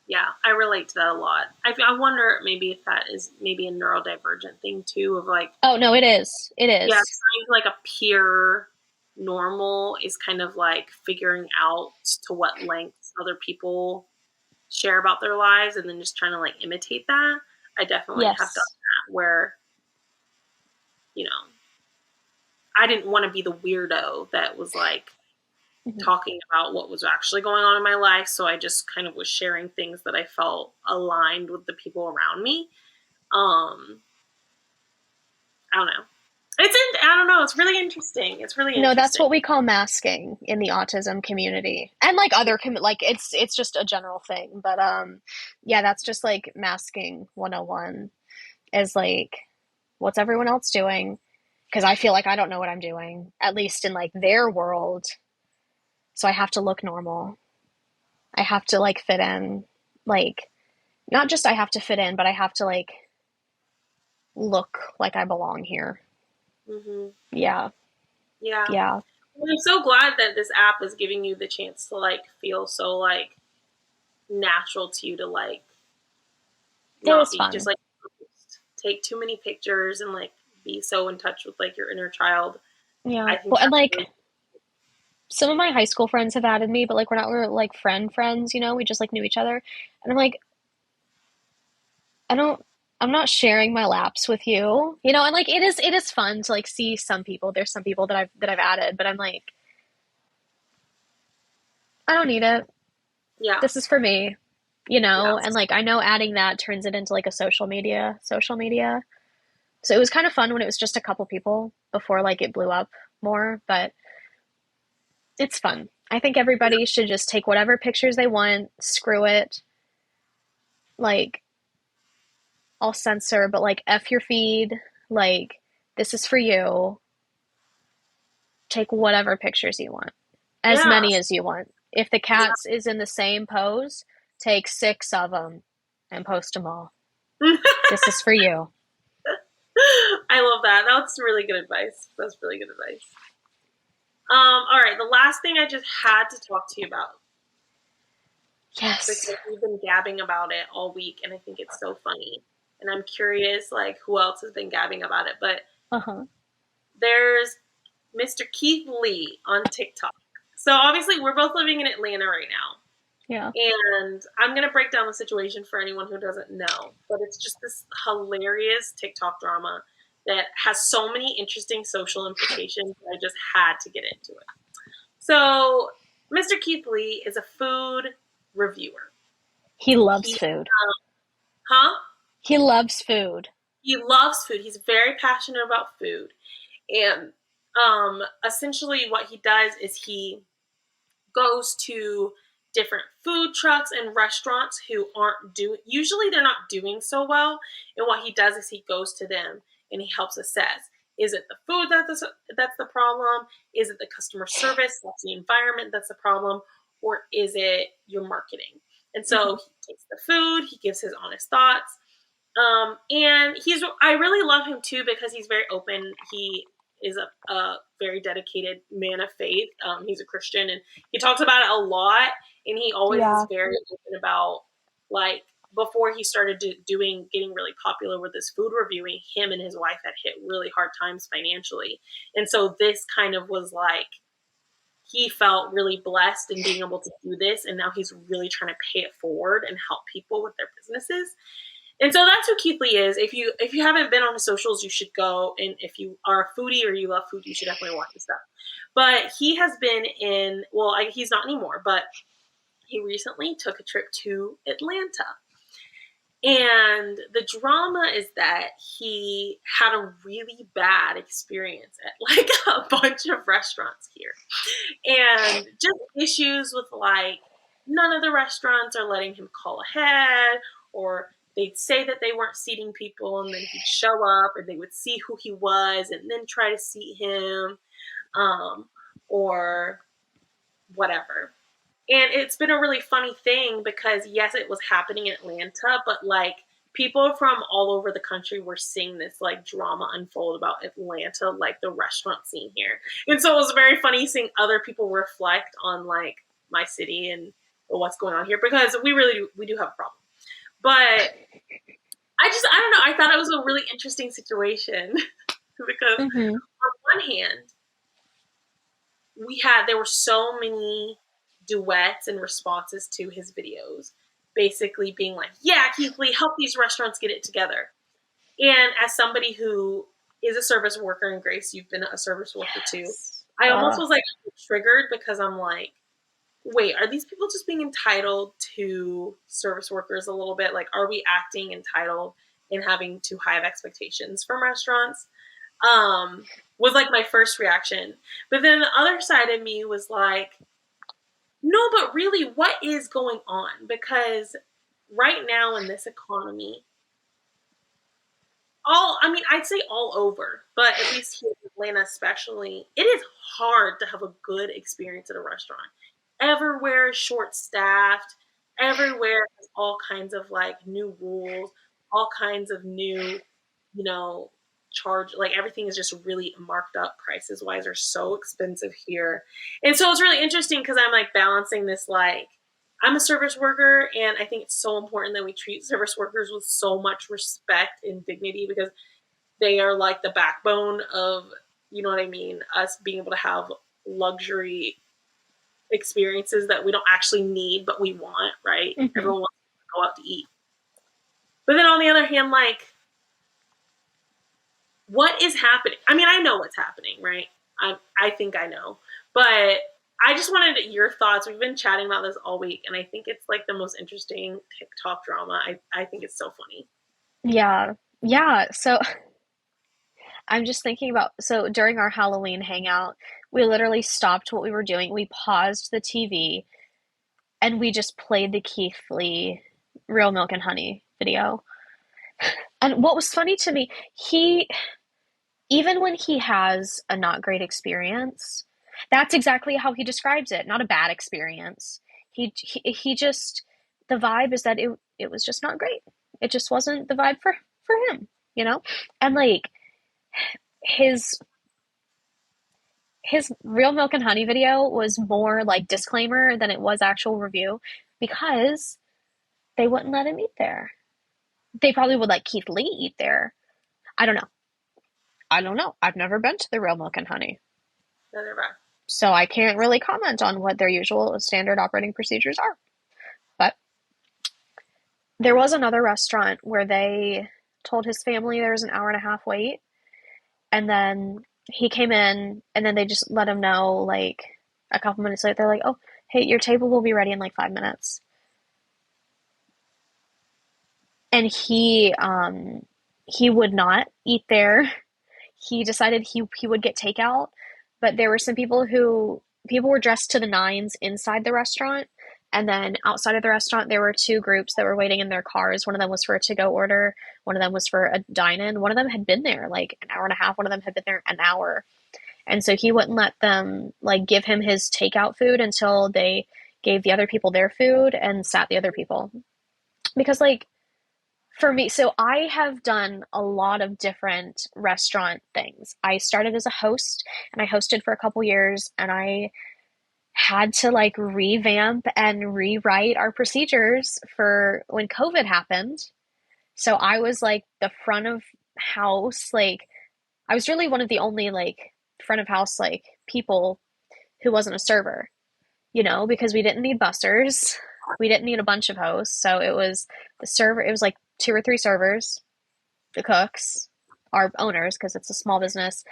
yeah. I relate to that a lot. I wonder maybe if that is maybe a neurodivergent thing too, of like, Oh, no, it is. It yeah, is. trying to like appear normal is kind of like figuring out to what lengths other people share about their lives and then just trying to like imitate that. I definitely have done Yes. that where, you know, I didn't want to be the weirdo that was like Mhm. talking about what was actually going on in my life. So I just kind of was sharing things that I felt aligned with the people around me. Um, I don't know. I don't know. It's really interesting. It's really No, that's interesting. what we call masking in the autism community. And like other like it's just a general thing, but yeah, that's just like masking 101 is like what's everyone else doing? Because I feel like I don't know what I'm doing, at least in like their world. So I have to look normal. I have to like fit in. Like not just I have to fit in, but I have to like look like I belong here. Hmm. Yeah. Yeah. Yeah. Well, I'm so glad that this app is giving you the chance to like feel so like natural to you to like It not is be just fun. like take too many pictures and like be so in touch with like your inner child. Yeah. I think Well, and that's like really some of my high school friends have added me, but like we're not really like friends, you know? We just like knew each other. And I'm like, I don't. I'm not sharing my laps with you. You know, and like it is fun to like see some people. There's some people that I've added, but I'm like, I don't need it. Yeah. This is for me, you know, and Yes. like I know adding that turns it into like a social media. So it was kind of fun when it was just a couple people before like it blew up more, but it's fun. I think everybody should just take whatever pictures they want, screw it. Like I'll censor, but like F your feed, like this is for you. Take whatever pictures you want. As Yeah. many as you want. If the Yeah. cats is in the same pose, take 6 of them and post them all. This is for you. I love that. That's really good advice. That's really good advice. All right. The last thing I just had to talk to you about Yes. because we've been gabbing about it all week, and I think it's so funny. And I'm curious, like, who else has been gabbing about it? But Uh-huh. there's Mr. Keith Lee on TikTok. So obviously, we're both living in Atlanta right now. Yeah. And I'm going to break down the situation for anyone who doesn't know. But it's just this hilarious TikTok drama that has so many interesting social implications that I just had to get into it. So, Mr. Keith Lee is a food reviewer. He loves He, food. huh? He loves food. He loves food. He's very passionate about food. And essentially, what he does is he goes to different food trucks and restaurants who aren't doing, usually they're not doing so well. And what he does is he goes to them and he helps assess, is it the food that's the problem? Is it the customer service? That's the environment that's the problem? Or is it your marketing? And so Mhm. he takes the food, he gives his honest thoughts. And I really love him too because he's very open. He is a very dedicated man of faith. He's a Christian and he talks about it a lot. And he always is Yeah. very open about, like, before he started getting really popular with this food reviewing, him and his wife had hit really hard times financially. And so this kind of was like, he felt really blessed in being able to do this. And now he's really trying to pay it forward and help people with their businesses. And so that's who Keith Lee is. If you haven't been on his socials, you should go. And if you are a foodie or you love food, you should definitely watch his stuff. But he has been in, well, he's not anymore, but he recently took a trip to Atlanta. And the drama is that he had a really bad experience at like a bunch of restaurants here. And just issues with, like, none of the restaurants are letting him call ahead, or they'd say that they weren't seating people and then he'd show up and they would see who he was and then try to seat him, um, or whatever. And it's been a really funny thing because, yes, it was happening in Atlanta, but like people from all over the country were seeing this like drama unfold about Atlanta, like the restaurant scene here. And so it was very funny seeing other people reflect on like my city and what's going on here because we do have a problem. But I don't know, I thought it was a really interesting situation because Mhm. on one hand, there were so many duets and responses to his videos, basically being like, yeah, Keith Lee, help these restaurants get it together. And as somebody who is a service worker, and Grace, you've been a service worker too, Yes. I almost was like triggered because I'm like, wait, are these people just being entitled to service workers a little bit? Like, are we acting entitled and having too high of expectations from restaurants? Was like my first reaction. But then the other side of me was like, no, but really, what is going on? Because right now in this economy, I'd say all over, but at least here in Atlanta especially, it is hard to have a good experience at a restaurant. Everywhere is short staffed, everywhere has all kinds of like new rules, all kinds of new, you know, charge, like everything is just really marked up prices wise are so expensive here. And so it's really interesting because I'm like balancing this, like, I'm a service worker and I think it's so important that we treat service workers with so much respect and dignity because they are like the backbone of, you know what I mean, us being able to have luxury experiences that we don't actually need but we want, right? Mhm. Everyone wants to go out to eat. But then on the other hand, like, what is happening? I mean, I know what's happening, right? I think I know. But I just wanted your thoughts. We've been chatting about this all week, and I think it's like the most interesting TikTok drama. I think it's so funny. Yeah. Yeah. So I'm just thinking about, so during our Halloween hangout, we literally stopped what we were doing. We paused the TV and we just played the Keith Lee Real Milk and Honey video. And what was funny to me, he, even when he has a not great experience, that's exactly how he describes it. Not a bad experience. He just, the vibe is that it was just not great. It just wasn't the vibe for him, you know? And like his his Real Milk and Honey video was more like disclaimer than it was actual review because they wouldn't let him eat there. They probably would let Keith Lee eat there. I don't know. I don't know. I've never been to the Real Milk and Honey. Never. So I can't really comment on what their usual standard operating procedures are. But there was another restaurant where they told his family there was an hour and a half wait. And then he came in and then they just let him know like a couple minutes later. They're like, oh, hey, your table will be ready in like 5 minutes. And he would not eat there. He decided he would get takeout, but there were some people were dressed to the nines inside the restaurant, and then outside of the restaurant there were two groups that were waiting in their cars. One of them was for a to-go order, one of them was for a dine-in. One of them had been there like an hour and a half, one of them had been there an hour. And so he wouldn't let them like give him his takeout food until they gave the other people their food and sat the other people. Because like for me, so I have done a lot of different restaurant things. I started as a host and I hosted for a couple years and I had to like revamp and rewrite our procedures for when COVID happened. So I was like the front of house, like I was really one of the only like front of house like people who wasn't a server, because we didn't need bussers. We didn't need a bunch of hosts. So it was the server, it was like two or three servers, the cooks, our owners, because it's a small business.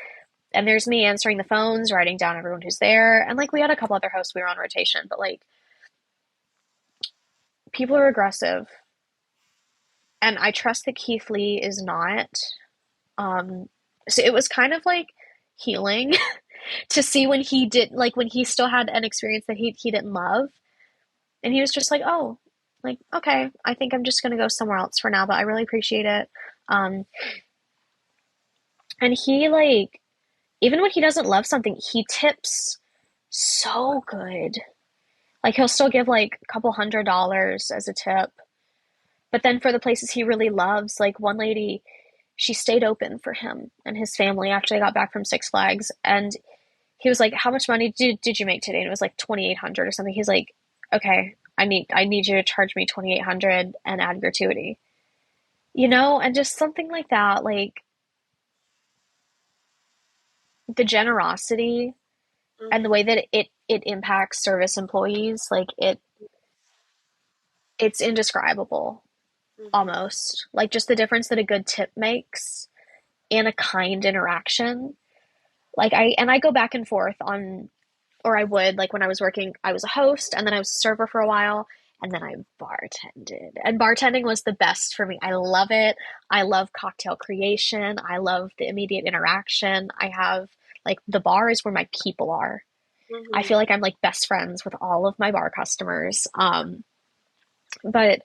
And there's me answering the phones, writing down everyone who's there. And like we had a couple other hosts, we were on rotation, but like people are aggressive. And I trust that Keith Lee is not. So it was kind of like healing to see when he did, like when he still had an experience that he didn't love. And he was just like, oh, like, okay, I think I'm just going to go somewhere else for now, but I really appreciate it. Um, and he like, even when he doesn't love something, he tips so good. Like he'll still give like a couple $100 as a tip. But then for the places he really loves, like one lady, she stayed open for him and his family after they got back from Six Flags. And he was like, how much money did you make today? And it was like 2,800 or something. He's like, okay, I need you to charge me 2,800 and add gratuity. And just something like that, like the generosity and the way that it impacts service employees, like it's indescribable almost. Like just the difference that a good tip makes and a kind interaction. Like I go back and forth on, or I would, like when I was working, I was a host and then I was a server for a while and then I bartended. And bartending was the best for me. I love it. I love cocktail creation. I love the immediate interaction. I have like the bar is where my people are. I feel like I'm like best friends with all of my bar customers. But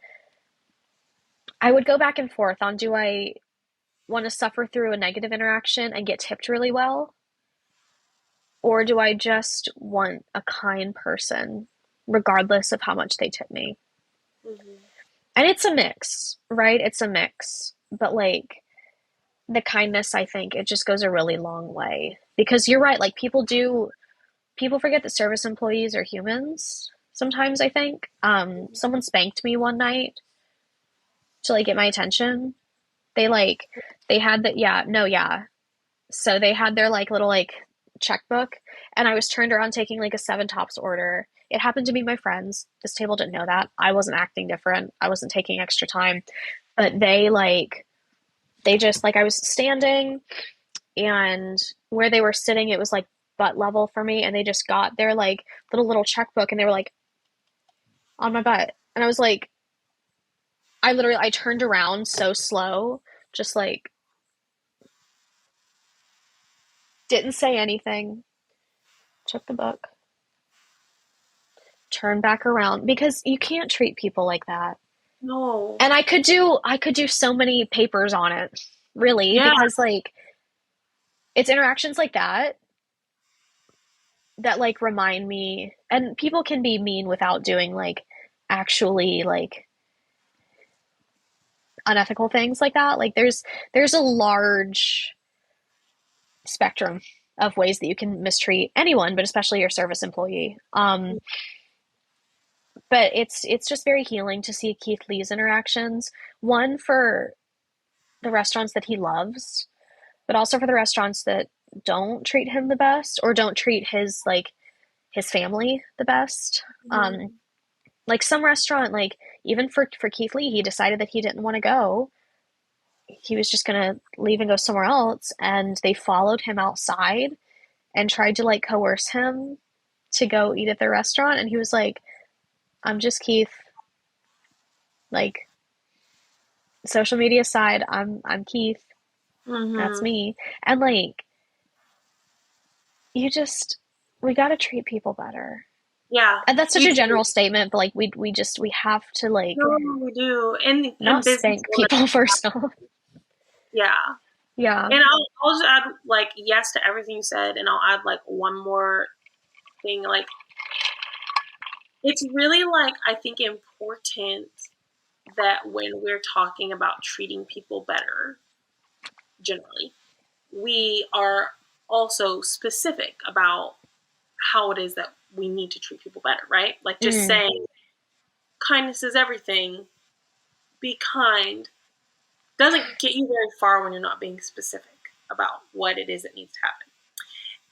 I would go back and forth on, do I want to suffer through a negative interaction and get tipped really well? Or do I just want a kind person, regardless of how much they tip me? And it's a mix, right? It's a mix. But like the kindness, I think it just goes a really long way. Because you're right, like people forget that service employees are humans sometimes, I think. Someone spanked me one night to like get my attention. They had that, yeah, no, yeah. So they had their like little like checkbook and I was turned around taking like a seven tops order. It happened to be my friends. This table didn't know that. I wasn't acting different. I wasn't taking extra time. but they just, like, I was standing, and where they were sitting, it was like butt level for me, and they just got their like little checkbook, and they were like on my butt, and I was like, I turned around so slow, just like didn't say anything, took the book, turned back around, because you can't treat people like that. No. And I could do so many papers on it, really, Yeah. because like it's interactions like that like remind me, and people can be mean without doing like actually like unethical things like that. Like there's a large spectrum of ways that you can mistreat anyone, but especially your service employee. But it's just very healing to see Keith Lee's interactions. One, for the restaurants that he loves, but also for the restaurants that don't treat him the best, or don't treat his family the best. Mm-hmm. Like some restaurant, like even for Keith Lee, he decided that he didn't want to go. He was just gonna leave and go somewhere else, and they followed him outside and tried to like coerce him to go eat at their restaurant, and he was like, "I'm just Keith. Like, social media aside, I'm Keith. That's Mm-hmm. me." And like, you just we got to treat people better. Yeah, And that's such we a do. general statement, but like we have to like No, we do. And not business spank owners, people first off. yeah. Yeah. And I'll just add like yes to everything you said, and I'll add like one more thing. Like it's really like I think important that when we're talking about treating people better, generally, we are also specific about how it is that we need to treat people better, right? Like just Mm, saying kindness is everything, be kind, doesn't get you very far when you're not being specific about what it is that needs to happen.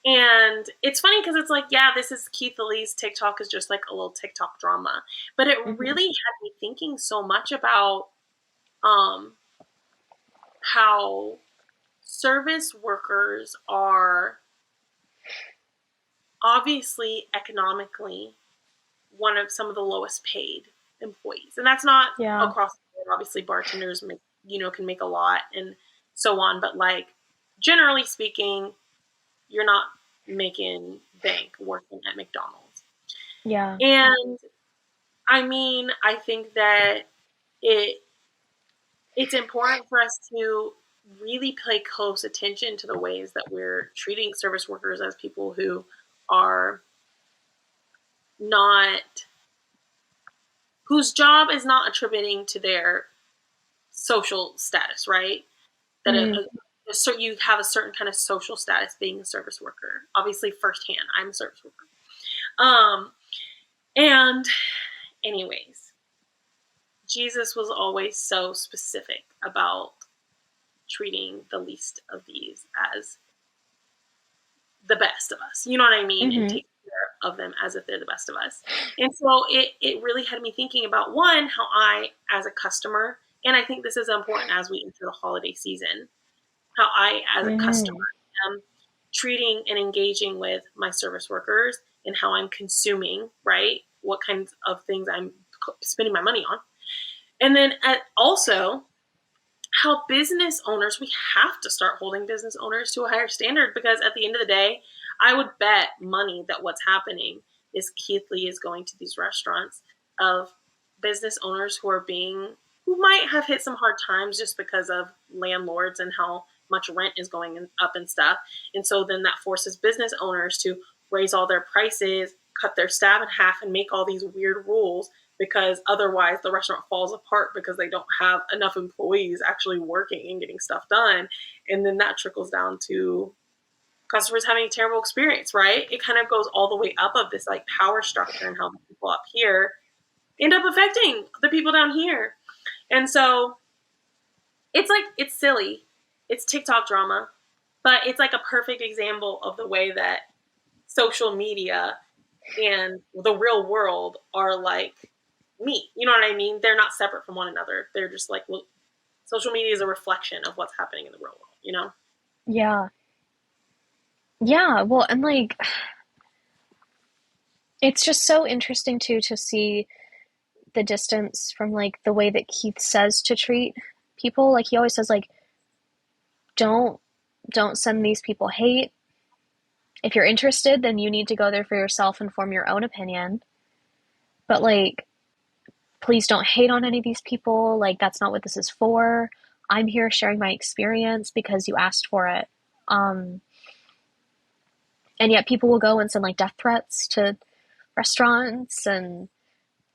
And it's funny because it's like, yeah, this is Keith Lee's TikTok is just like a little TikTok drama, but it hmm. really had me thinking so much about um, how service workers are obviously economically one of some of the lowest paid employees, and that's not Yeah. across the board. Obviously, bartenders make can make a lot and so on, but like generally speaking, you're not making bank working at McDonald's. Yeah. And I mean, I think that it it's important for us to really pay close attention to the ways that we're treating service workers as people who are not whose job is not attributing to their social status, right? That Mm, you have a certain kind of social status being a service worker. Obviously, firsthand, I'm a service worker. Um, and anyways, Jesus was always so specific about treating the least of these as the best of us. You know what I mean? And hmm. taking care of them as if they're the best of us. And so it really had me thinking about one, how I, as a customer, and I think this is important as we enter the holiday season, how I, as a customer, Hmm. am treating and engaging with my service workers and how I'm consuming, right? What kinds of things I'm spending my money on. And then also how business owners, we have to start holding business owners to a higher standard because at the end of the day, I would bet money that what's happening is Keith Lee is going to these restaurants of business owners who might have hit some hard times just because of landlords and how much rent is going up and stuff. And so then that forces business owners to raise all their prices, cut their staff in half, and make all these weird rules because otherwise the restaurant falls apart because they don't have enough employees actually working and getting stuff done. And then that trickles down to customers having a terrible experience, right? It kind of goes all the way up of this like power structure and how the people up here end up affecting the people down here. And so it's like, it's silly. It's TikTok drama, but it's like a perfect example of the way that social media and the real world are like me. You know what I mean? They're not separate from one another. They're just like social media is a reflection of what's happening in the real world, you know? Yeah. Yeah. Well, and like, it's just so interesting too to see the distance from like the way that Keith says to treat people. Like he always says like, don't send these people hate. If you're interested, then you need to go there for yourself and form your own opinion. But like, please don't hate on any of these people. Like, that's not what this is for. I'm here sharing my experience because you asked for it. And yet people will go and send like death threats to restaurants, and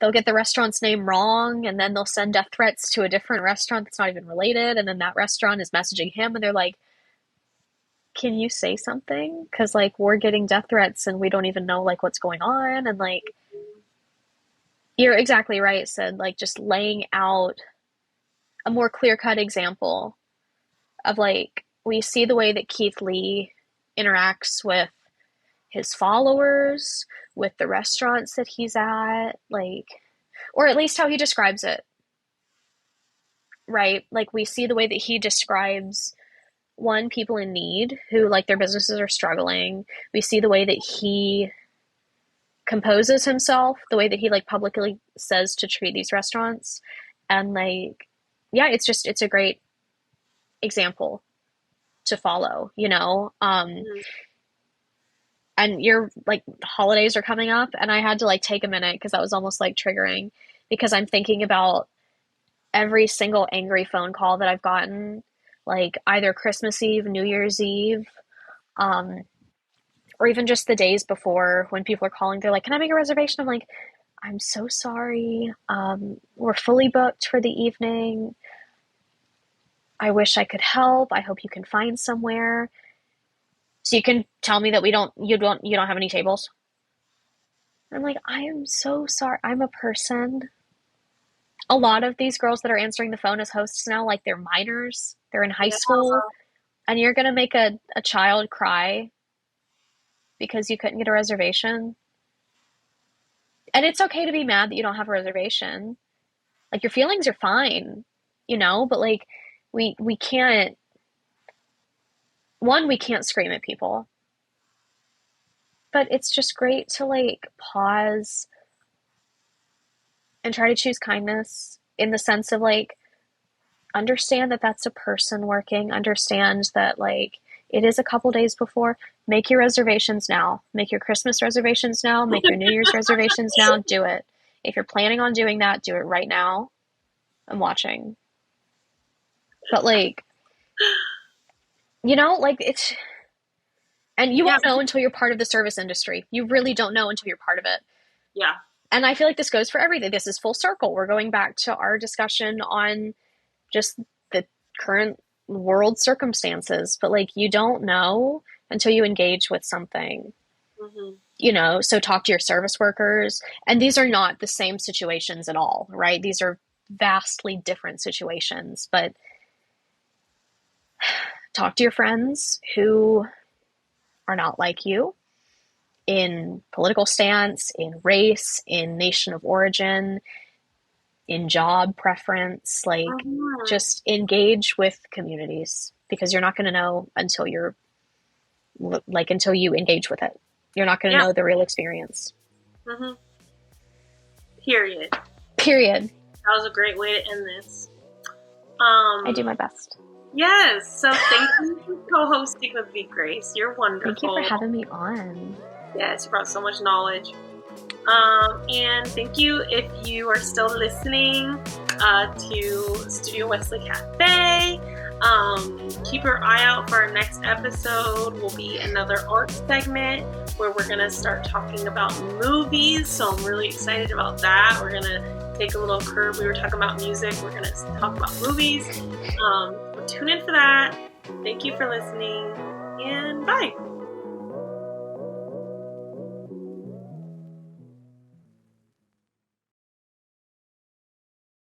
they'll get the restaurant's name wrong, and then they'll send death threats to a different restaurant that's not even related, and then that restaurant is messaging him, and they're like, can you say something? Because like we're getting death threats and we don't even know like what's going on. And like, you're exactly right, Sid. Like just laying out a more clear-cut example of like, we see the way that Keith Lee interacts with his followers, with the restaurants that he's at, like, or at least how he describes it, right? Like we see the way that he describes people in need who like their businesses are struggling. We see the way that he composes himself, the way that he like publicly says to treat these restaurants. And like, yeah, it's a great example to follow, you know? And your like holidays are coming up, and I had to like take a minute because that was almost like triggering, because I'm thinking about every single angry phone call that I've gotten, like either Christmas Eve, New Year's Eve, or even just the days before when people are calling, they're like, can I make a reservation? I'm like, I'm so sorry. We're fully booked for the evening. I wish I could help. I hope you can find somewhere. So you can tell me that you don't have any tables. I'm like, I am so sorry. I'm a person. A lot of these girls that are answering the phone as hosts now, like they're minors, they're in high school, and you're going to make a child cry because you couldn't get a reservation. And it's okay to be mad that you don't have a reservation. Like your feelings are fine, you know, but like we can't scream at people. But it's just great to like pause and try to choose kindness in the sense of like, understand that that's a person working, understand that like it is a couple days before. Make your reservations now. Make your Christmas reservations now. Make your New Year's reservations now. Do it. If you're planning on doing that, do it right now. I'm watching. But like, you know, like it's, and you won't know until you're part of the service industry. You really don't know until you're part of it. Yeah. And I feel like this goes for everything. This is full circle. We're going back to our discussion on just the current world circumstances. But like, you don't know until you engage with something, you know? So talk to your service workers. And these are not the same situations at all, right? These are vastly different situations, but talk to your friends who are not like you in political stance, in race, in nation of origin, in job preference. Like, just engage with communities, because you're not going to know until until you engage with it. You're not going to know the real experience. Period. That was a great way to end this. I do my best. Yes. So thank you for co-hosting with me, Grace. You're wonderful. Thank you for having me on. Yes, you brought so much knowledge. And thank you if you are still listening to Studio Wesley Cafe. Keep your eye out for our next episode. Will be another art segment where we're going to start talking about movies. So I'm really excited about that. We're going to take a little curve. We were talking about music. We're going to talk about movies. Tune in for that. Thank you for listening, and bye.